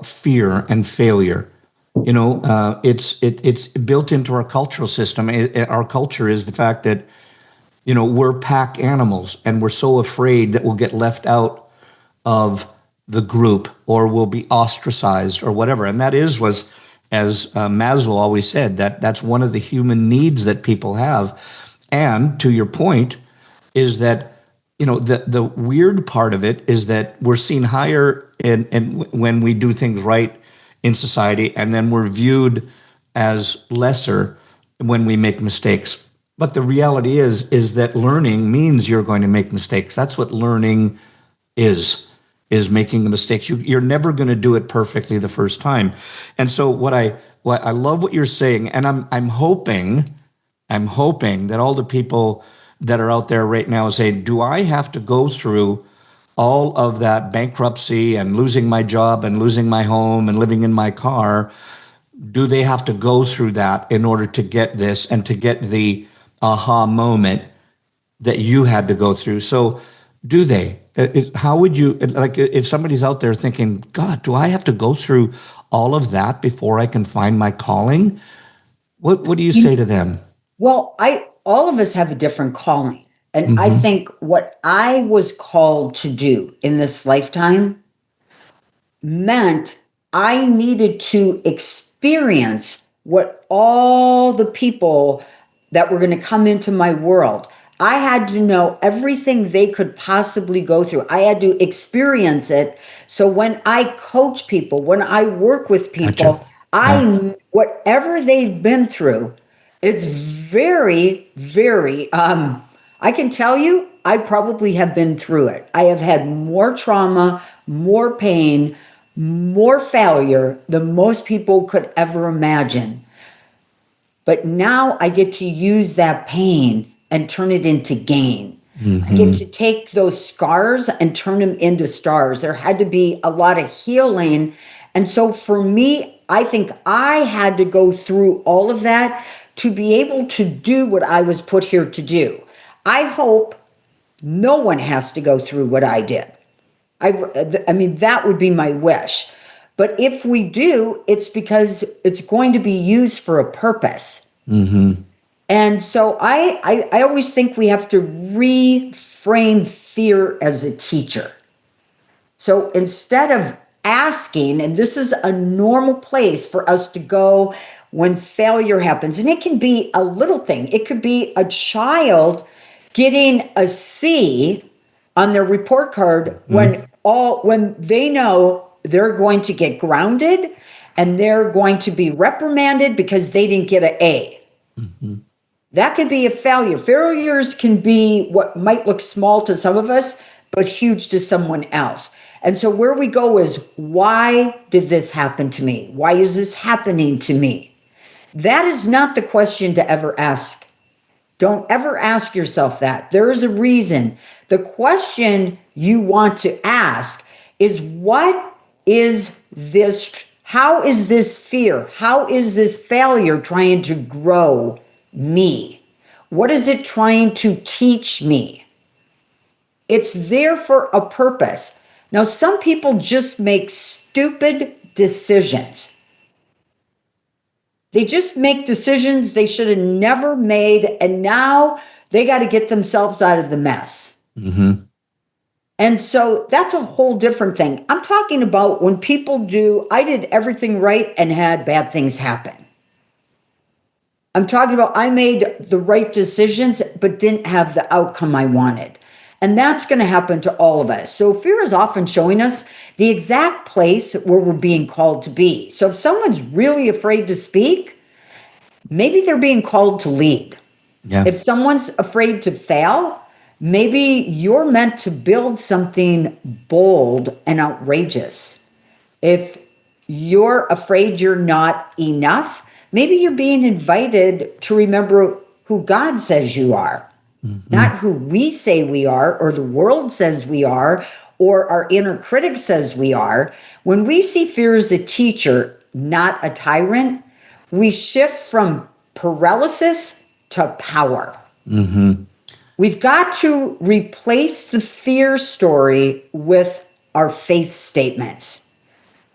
fear and failure. You know, it's built into our cultural system. Our culture is the fact that, you know, we're pack animals and we're so afraid that we'll get left out of the group or we'll be ostracized or whatever. And that was, as Maslow always said, that's one of the human needs that people have. And to your point is that, you know, the weird part of it is that we're seen higher and when we do things right in society, and then we're viewed as lesser when we make mistakes. But the reality is that learning means you're going to make mistakes. That's what learning is making the mistakes. You're never going to do it perfectly the first time. And so what I love what you're saying, and I'm hoping that all the people that are out there right now saying, do I have to go through all of that bankruptcy and losing my job and losing my home and living in my car? Do they have to go through that in order to get this and to get the aha moment that you had to go through? So do they? How would you, like, if somebody's out there thinking, God, do I have to go through all of that before I can find my calling? What do you say to them? Well, all of us have a different calling. And I think what I was called to do in this lifetime meant I needed to experience what all the people that were going to come into my world, I had to know everything they could possibly go through. I had to experience it. So when I coach people, when I work with people, Gotcha. Whatever they've been through, it's very, very, I can tell you, I probably have been through it. I have had more trauma, more pain, more failure than most people could ever imagine. But now I get to use that pain and turn it into gain. I get to take those scars and turn them into stars. There had to be a lot of healing. And so for me, I think I had to go through all of that to be able to do what I was put here to do. I hope no one has to go through what I did. I mean, that would be my wish. But if we do, it's because it's going to be used for a purpose. And so I always think we have to reframe fear as a teacher. So instead of asking, and this is a normal place for us to go when failure happens, and it can be a little thing. It could be a child getting a C on their report card when they know they're going to get grounded and they're going to be reprimanded because they didn't get an A. That could be a failure. Failures can be what might look small to some of us, but huge to someone else. And so where we go is, why did this happen to me? Why is this happening to me? That is not the question to ever ask. Don't ever ask yourself that. There is a reason. The question you want to ask is, what is this? How is this fear? How is this failure trying to grow me? What is it trying to teach me? It's there for a purpose. Now, some people just make stupid decisions. They just make decisions they should have never made, and now they got to get themselves out of the mess. And so that's a whole different thing. I'm talking about when people do, I did everything right and had bad things happen. I'm talking about I made the right decisions, but didn't have the outcome I wanted. And that's going to happen to all of us. So fear is often showing us the exact place where we're being called to be. So if someone's really afraid to speak, maybe they're being called to lead. Yeah. If someone's afraid to fail, maybe you're meant to build something bold and outrageous. If you're afraid you're not enough, maybe you're being invited to remember who God says you are. Not who we say we are, or the world says we are, or our inner critic says we are. When we see fear as a teacher, not a tyrant, we shift from paralysis to power. We've got to replace the fear story with our faith statements.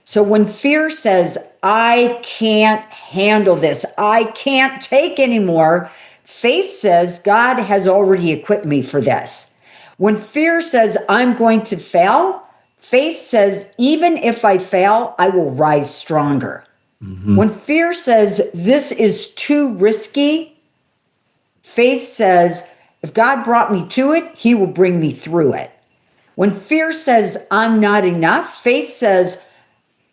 So when fear says, I can't handle this, I can't take anymore, faith says, God has already equipped me for this. When fear says, I'm going to fail, faith says, even if I fail, I will rise stronger. When fear says, this is too risky, faith says, if God brought me to it, he will bring me through it. When fear says, I'm not enough, faith says,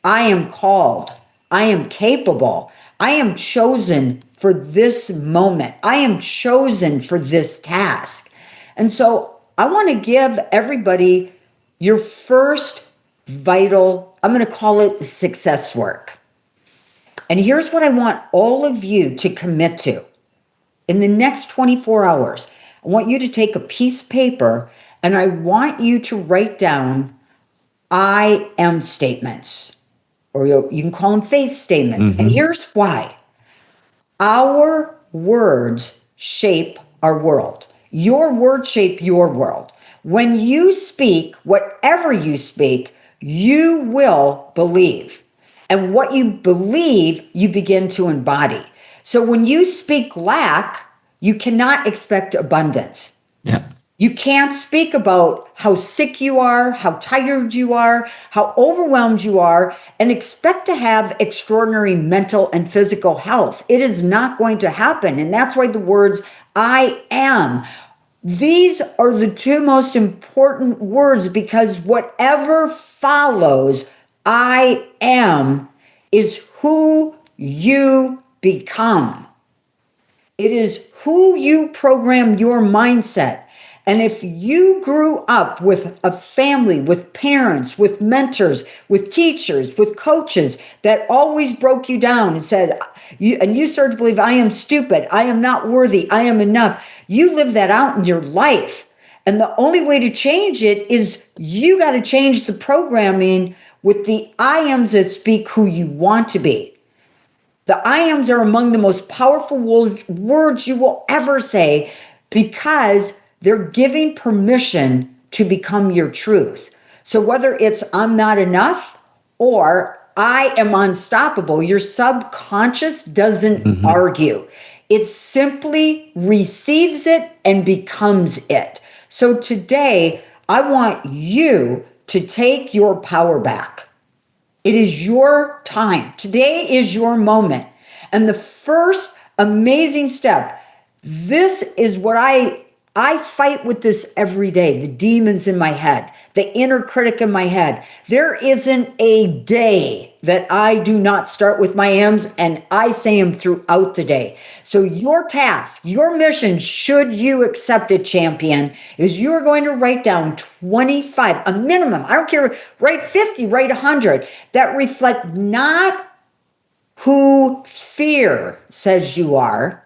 I am called, I am capable, I am chosen for this moment. I am chosen for this task. And so I want to give everybody your first vital, I'm going to call it the success work. And here's what I want all of you to commit to. In the next 24 hours, I want you to take a piece of paper and I want you to write down I am statements, or you can call them faith statements. And here's why. Our words shape our world. Your words shape your world. When you speak, whatever you speak, you will believe. And what you believe, you begin to embody. So when you speak lack, you cannot expect abundance. Yeah. You can't speak about how sick you are, how tired you are, how overwhelmed you are, and expect to have extraordinary mental and physical health. It is not going to happen. And that's why the words, I am, these are the two most important words, because whatever follows, I am, is who you become. It is who you program your mindset. And if you grew up with a family, with parents, with mentors, with teachers, with coaches that always broke you down and said, you started to believe, I am stupid, I am not worthy, I am enough. You live that out in your life. And the only way to change it is you got to change the programming with the I ams that speak who you want to be. The I ams are among the most powerful words you will ever say because they're giving permission to become your truth. So whether it's I'm not enough or I am unstoppable, your subconscious doesn't argue. It simply receives it and becomes it. So today, I want you to take your power back. It is your time. Today is your moment. And the first amazing step, this is what I fight with this every day, the demons in my head, the inner critic in my head. There isn't a day that I do not start with my M's, and I say them throughout the day. So your task, your mission, should you accept it, champion, is you're going to write down 25, a minimum. I don't care, write 50, write 100, that reflect not who fear says you are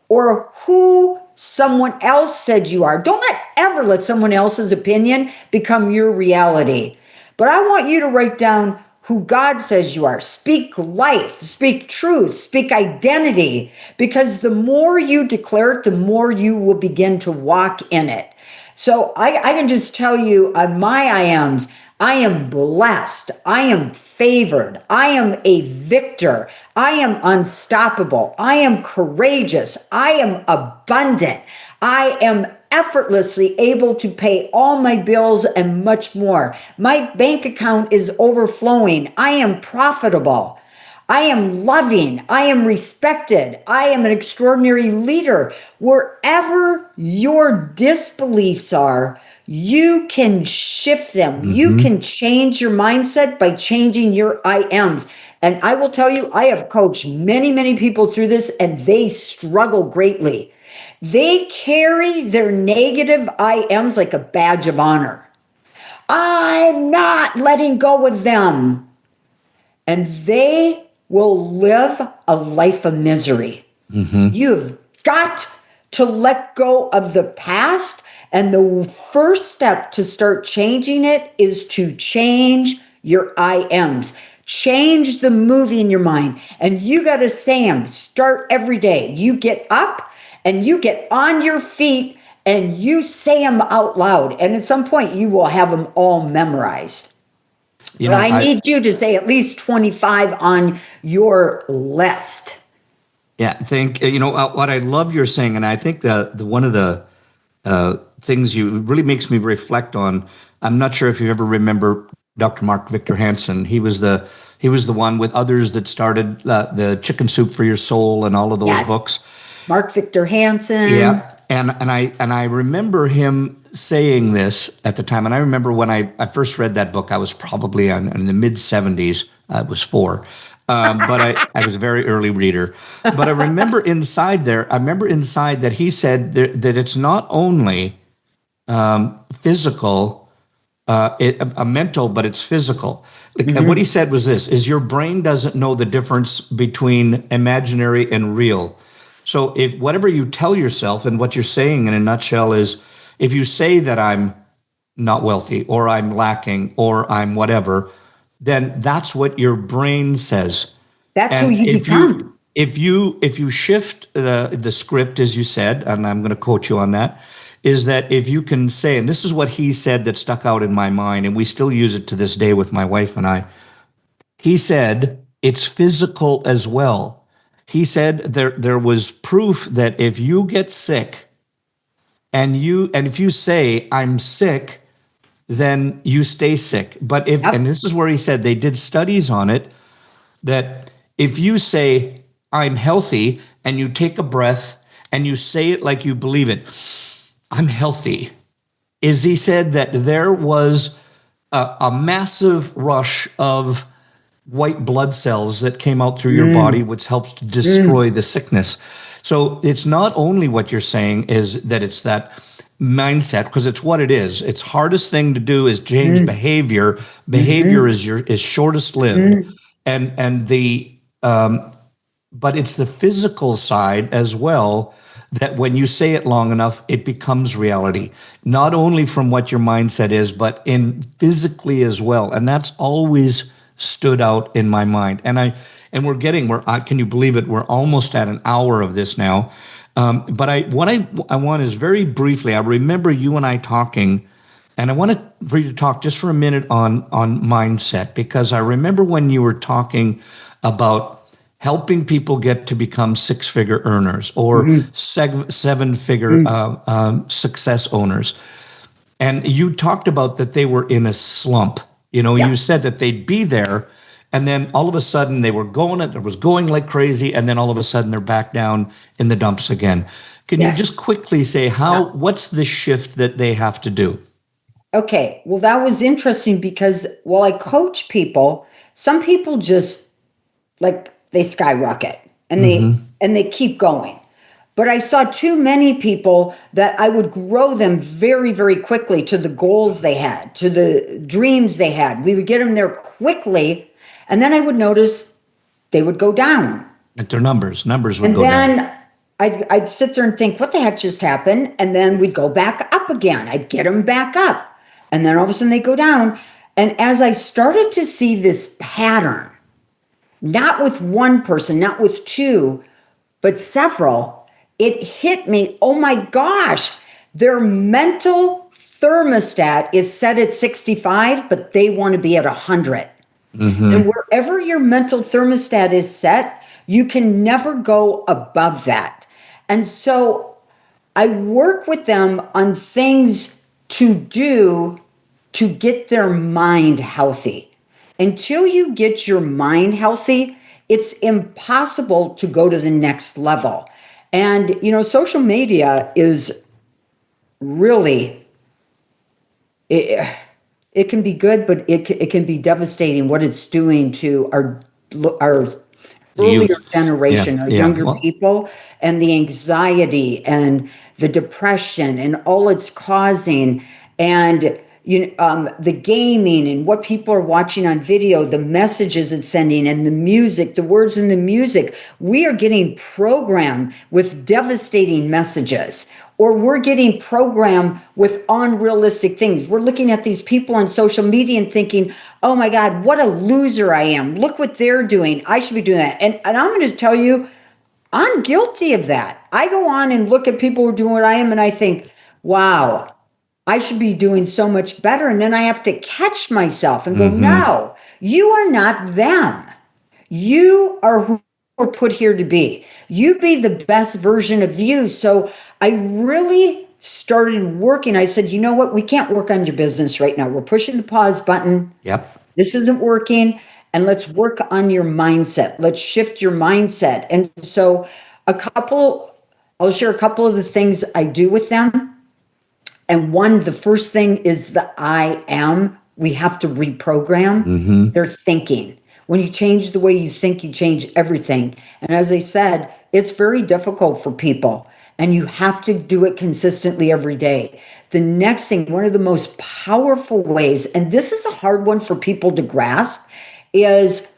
or who someone else said you are. Don't ever let someone else's opinion become your reality. But I want you to write down who God says you are. Speak life, speak truth, speak identity, because the more you declare it, the more you will begin to walk in it. So I can just tell you on my I ams, I am blessed. I am favored. I am a victor. I am unstoppable. I am courageous. I am abundant. I am effortlessly able to pay all my bills and much more. My bank account is overflowing. I am profitable. I am loving. I am respected. I am an extraordinary leader. Wherever your disbeliefs are, you can shift them. You can change your mindset by changing your I ams. And I will tell you, I have coached many, many people through this, and they struggle greatly. They carry their negative I ams like a badge of honor. I'm not letting go of them. And they will live a life of misery. You've got to let go of the past. And the first step to start changing it is to change your I ams. Change the movie in your mind. And you got to say them. Start every day. You get up and you get on your feet and you say them out loud. And at some point, you will have them all memorized. But I need you to say at least 25 on your list. Yeah, what I love you're saying, and I think the one of the things you really makes me reflect on. I'm not sure if you ever remember Dr. Mark Victor Hansen. He was the one with others that started the Chicken Soup for Your Soul and all of those books. Mark Victor Hansen. Yeah, and I remember him saying this at the time. And I remember when I first read that book, I was probably in the mid 70s. I was 4. But I was a very early reader. But I remember inside that he said that it's not only physical, a mental, but it's physical. And what he said was this, is your brain doesn't know the difference between imaginary and real. So if whatever you tell yourself, and what you're saying in a nutshell is, if you say that I'm not wealthy or I'm lacking or I'm whatever, then that's what your brain says. That's who you become. If you shift the script, as you said, and I'm going to quote you on that, is that if you can say, and this is what he said that stuck out in my mind, and we still use it to this day with my wife and I. He said, it's physical as well. He said there was proof that if you get sick and if you say, I'm sick, then you stay sick. But and this is where he said they did studies on it, that if you say, I'm healthy, and you take a breath and you say it like you believe it, I'm healthy, he said that there was a massive rush of white blood cells that came out through your body, which helps to destroy the sickness. So it's not only what you're saying is that it's that mindset, because it's what it is. Its hardest thing to do is change behavior. Behavior is shortest lived, but it's the physical side as well that when you say it long enough, it becomes reality, not only from what your mindset is, but in physically as well. And that's always stood out in my mind. Can you believe it? We're almost at an hour of this now. But what I want is very briefly, I remember you and I talking, and I wanted for you to talk just for a minute on mindset, because I remember when you were talking about helping people get to become six-figure earners or seven-figure success owners. And you talked about that they were in a slump. You said that they'd be there, and then all of a sudden it was going like crazy, and then all of a sudden they're back down in the dumps again. Can you just quickly say what's the shift that they have to do? Okay, well, that was interesting because while I coach people, some people just they skyrocket and they keep going. But I saw too many people that I would grow them very, very quickly to the goals they had, to the dreams they had. We would get them there quickly, and then I would notice they would go down. Like their numbers would go down. And then I'd sit there and think, what the heck just happened? And then we'd go back up again. I'd get them back up. And then all of a sudden they go down. And as I started to see this pattern, not with one person, not with two, but several, it hit me, oh my gosh, their mental thermostat is set at 65, but they want to be at 100. And wherever your mental thermostat is set, you can never go above that. And so I work with them on things to do to get their mind healthy. Until you get your mind healthy, it's impossible to go to the next level. And, social media is really, it can be good, but it can be devastating what it's doing to our earlier generation, our younger people, and the anxiety and the depression and all it's causing, and the gaming and what people are watching on video, the messages it's sending, and the music, the words in the music. We are getting programmed with devastating messages, or we're getting programmed with unrealistic things. We're looking at these people on social media and thinking, oh my God, what a loser I am. Look what they're doing. I should be doing that. And I'm going to tell you, I'm guilty of that. I go on and look at people who are doing what I am, and I think, wow, I should be doing so much better. And then I have to catch myself and go, no, you are not them. You are who you're put here to be. You be the best version of you. So I really started working. I said, you know what? We can't work on your business right now. We're pushing the pause button. Yep. This isn't working. And let's work on your mindset. Let's shift your mindset. And so I'll share a couple of the things I do with them. And the first thing is the I am. We have to reprogram their thinking. When you change the way you think, you change everything. And as I said, it's very difficult for people, and you have to do it consistently every day. The next thing, one of the most powerful ways, and this is a hard one for people to grasp, is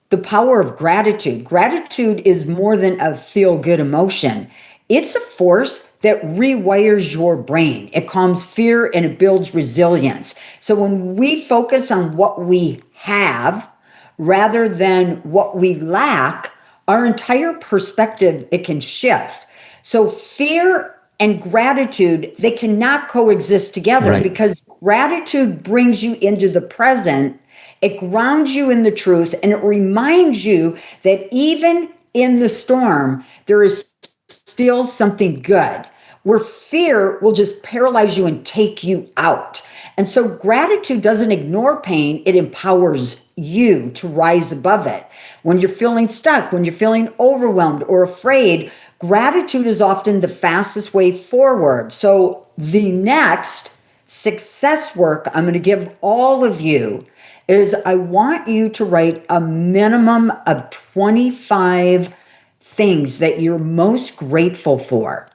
the power of gratitude. Gratitude is more than a feel-good emotion. It's a force that rewires your brain. It calms fear and it builds resilience. So when we focus on what we have rather than what we lack, our entire perspective, it can shift. So fear and gratitude, they cannot coexist together, because gratitude brings you into the present. It grounds you in the truth, and it reminds you that even in the storm, there is still something good, where fear will just paralyze you and take you out. And so gratitude doesn't ignore pain. It empowers you to rise above it. When you're feeling stuck, when you're feeling overwhelmed or afraid, gratitude is often the fastest way forward. So the next success work I'm going to give all of you is I want you to write a minimum of 25 things that you're most grateful for.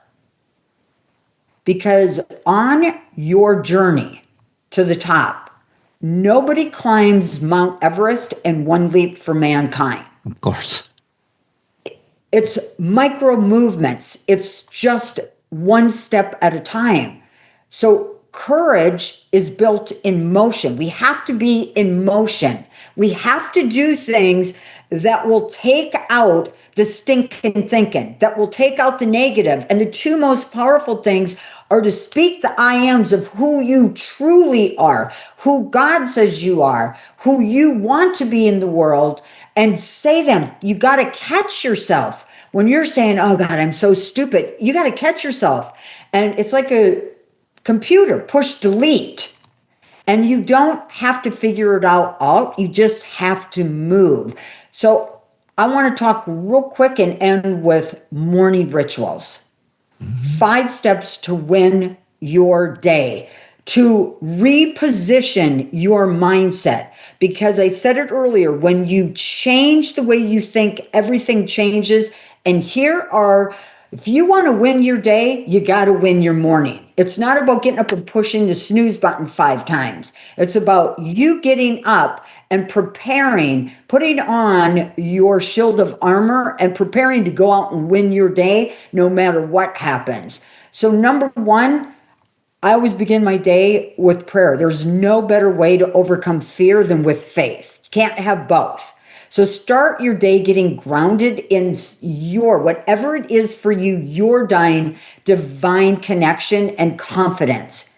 Because on your journey to the top, nobody climbs Mount Everest in one leap for mankind. Of course. It's micro movements. It's just one step at a time. So courage is built in motion. We have to be in motion. We have to do things that will take out the stinking thinking, that will take out the negative. And the two most powerful things are to speak the I ams of who you truly are, who God says you are, who you want to be in the world, and say them. You got to catch yourself. When you're saying, oh God, I'm so stupid, you got to catch yourself. And it's like a computer, push delete. And you don't have to figure it out. You just have to move. So I want to talk real quick and end with morning rituals. 5 steps to win your day, to reposition your mindset. Because I said it earlier, when you change the way you think, everything changes. And if you want to win your day, you got to win your morning. It's not about getting up and pushing the snooze button 5 times. It's about you getting up and preparing, putting on your shield of armor and preparing to go out and win your day no matter what happens. So number 1, I always begin my day with prayer. There's no better way to overcome fear than with faith. You can't have both. So start your day getting grounded in whatever it is for you, your divine connection and confidence.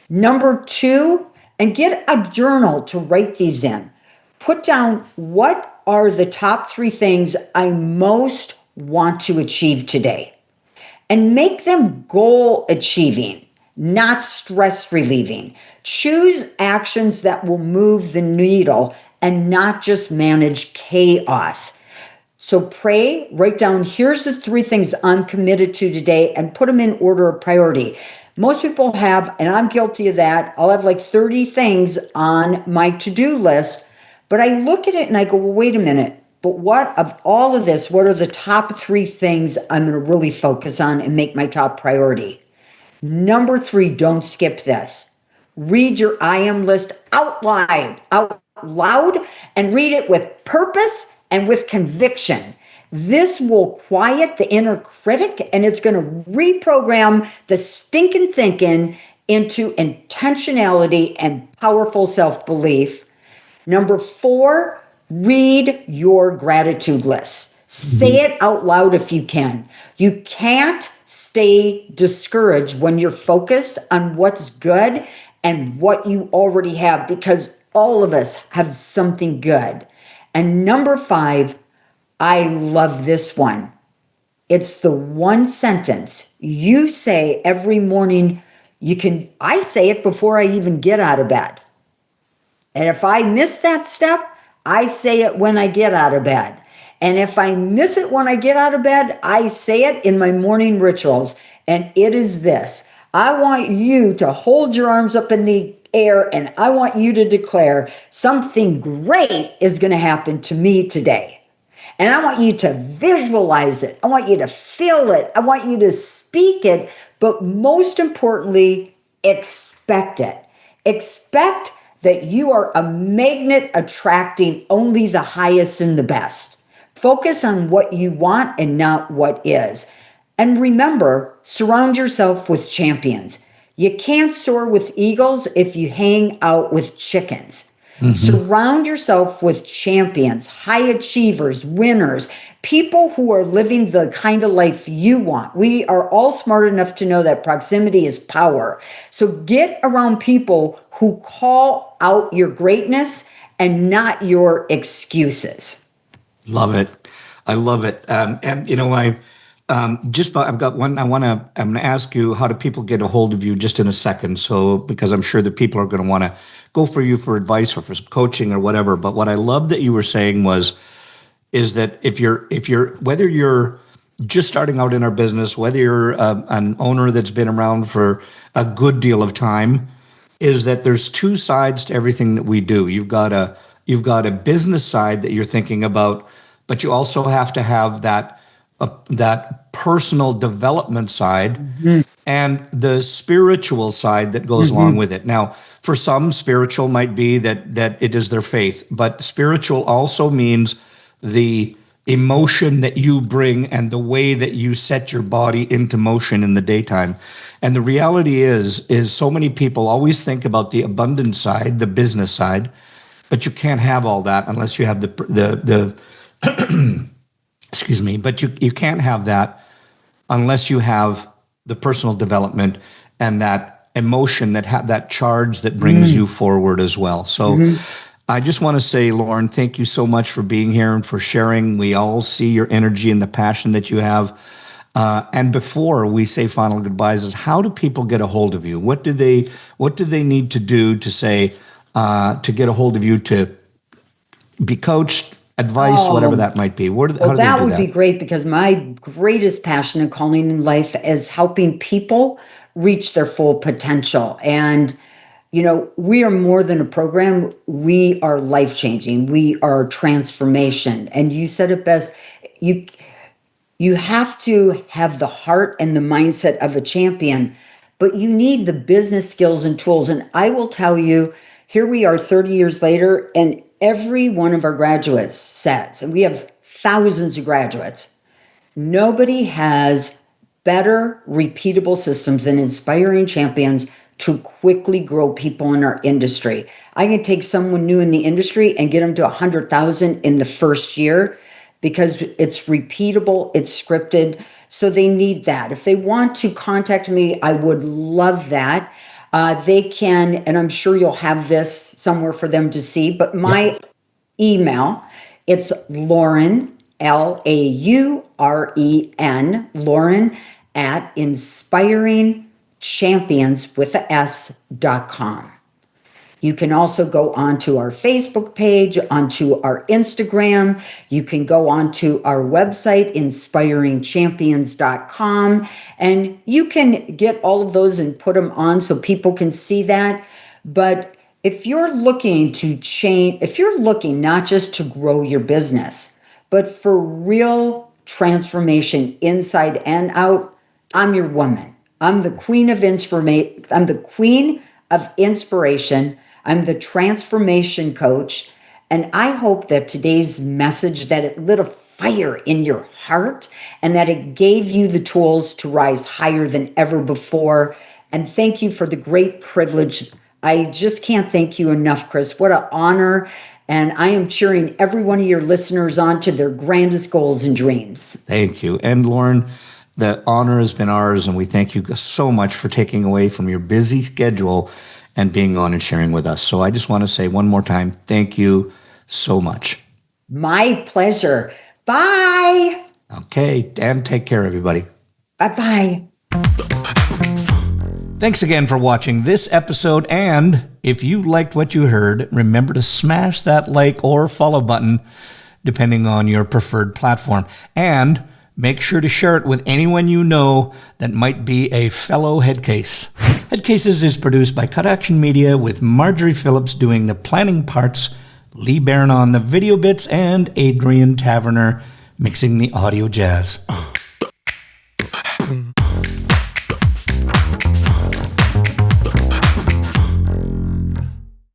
Number 2, and get a journal to write these in. Put down, what are the top 3 things I most want to achieve today? And make them goal achieving, not stress relieving. Choose actions that will move the needle and not just manage chaos. So pray, write down, here's the 3 things I'm committed to today, and put them in order of priority. Most people have, and I'm guilty of that, I'll have like 30 things on my to-do list, but I look at it and I go, well, wait a minute, but what of all of this, what are the top 3 things I'm going to really focus on and make my top priority? Number 3, don't skip this. Read your I am list out loud, and read it with purpose and with conviction. This will quiet the inner critic, and it's going to reprogram the stinking thinking into intentionality and powerful self-belief. Number 4, read your gratitude list. Say it out loud if you can. You can't stay discouraged when you're focused on what's good and what you already have, because all of us have something good. And number 5, I love this one. It's the one sentence you say every morning. I say it before I even get out of bed. And if I miss that step, I say it when I get out of bed. And if I miss it when I get out of bed, I say it in my morning rituals. And it is this: I want you to hold your arms up in the air, and I want you to declare something great is going to happen to me today. And I want you to visualize it. I want you to feel it. I want you to speak it. But most importantly, expect it. Expect that you are a magnet attracting only the highest and the best. Focus on what you want and not what is. And remember, surround yourself with champions. You can't soar with eagles if you hang out with chickens. Surround yourself with champions, high achievers, winners, people who are living the kind of life you want. We are all smart enough to know that proximity is power. So get around people who call out your greatness and not your excuses. Love it. I love it. And you know, I've got one. I'm going to ask you, how do people get a hold of you just in a second? So, because I'm sure that people are going to want to go for you for advice or for some coaching or whatever. But what I love that you were saying is that if you're, whether you're just starting out in our business, whether you're an owner that's been around for a good deal of time, is that there's 2 sides to everything that we do. You've got a business side that you're thinking about, but you also have to have that personal development side and the spiritual side that goes along with it. Now, for some, spiritual might be that it is their faith, but spiritual also means the emotion that you bring and the way that you set your body into motion in the daytime. And the reality is so many people always think about the abundance side, the business side, but you can't have all that unless you have the excuse me, but you can't have that unless you have the personal development and that emotion, that charge that brings you forward as well. So I just want to say, Lauren, thank you so much for being here and for sharing. We all see your energy and the passion that you have. And before we say final goodbyes, is how do people get a hold of you? What do they need to do to say to get a hold of you, to be coached, advice, whatever that might be? How do they do that? That would be great, because my greatest passion and calling in life is helping people reach their full potential. And we are more than a program. We are life-changing. We are transformation. And you said it best. You have to have the heart and the mindset of a champion, but you need the business skills and tools. And I will tell you, here we are 30 years later, and every one of our graduates says, and we have thousands of graduates, nobody has better repeatable systems than Inspiring Champions to quickly grow people in our industry. I can take someone new in the industry and get them to 100,000 in the first year, because it's repeatable, it's scripted. So they need that. If they want to contact me, I would love that. They can, and I'm sure you'll have this somewhere for them to see, but my email, it's Lauren, Lauren, Lauren at inspiringchampions.com. You can also go onto our Facebook page, onto our Instagram. You can go onto our website, inspiringchampions.com, and you can get all of those and put them on so people can see that. But if you're looking to change, if you're looking not just to grow your business, but for real transformation inside and out, I'm your woman. I'm the queen of inspiration. I'm the queen of inspiration. I'm the transformation coach. And I hope that today's message, that it lit a fire in your heart and that it gave you the tools to rise higher than ever before. And thank you for the great privilege. I just can't thank you enough, Chris. What an honor. And I am cheering every one of your listeners on to their grandest goals and dreams. Thank you. And Lauren, the honor has been ours, and we thank you so much for taking away from your busy schedule and being on and sharing with us. So I just want to say one more time, thank you so much. My pleasure. Bye. Okay, and take care, everybody. Bye-bye. Thanks again for watching this episode, and if you liked what you heard, remember to smash that like or follow button, depending on your preferred platform. And make sure to share it with anyone you know that might be a fellow Headcase. Headcases is produced by Cut Action Media, with Marjorie Phillips doing the planning parts, Lee Baran on the video bits, and Adrian Taverner mixing the audio jazz.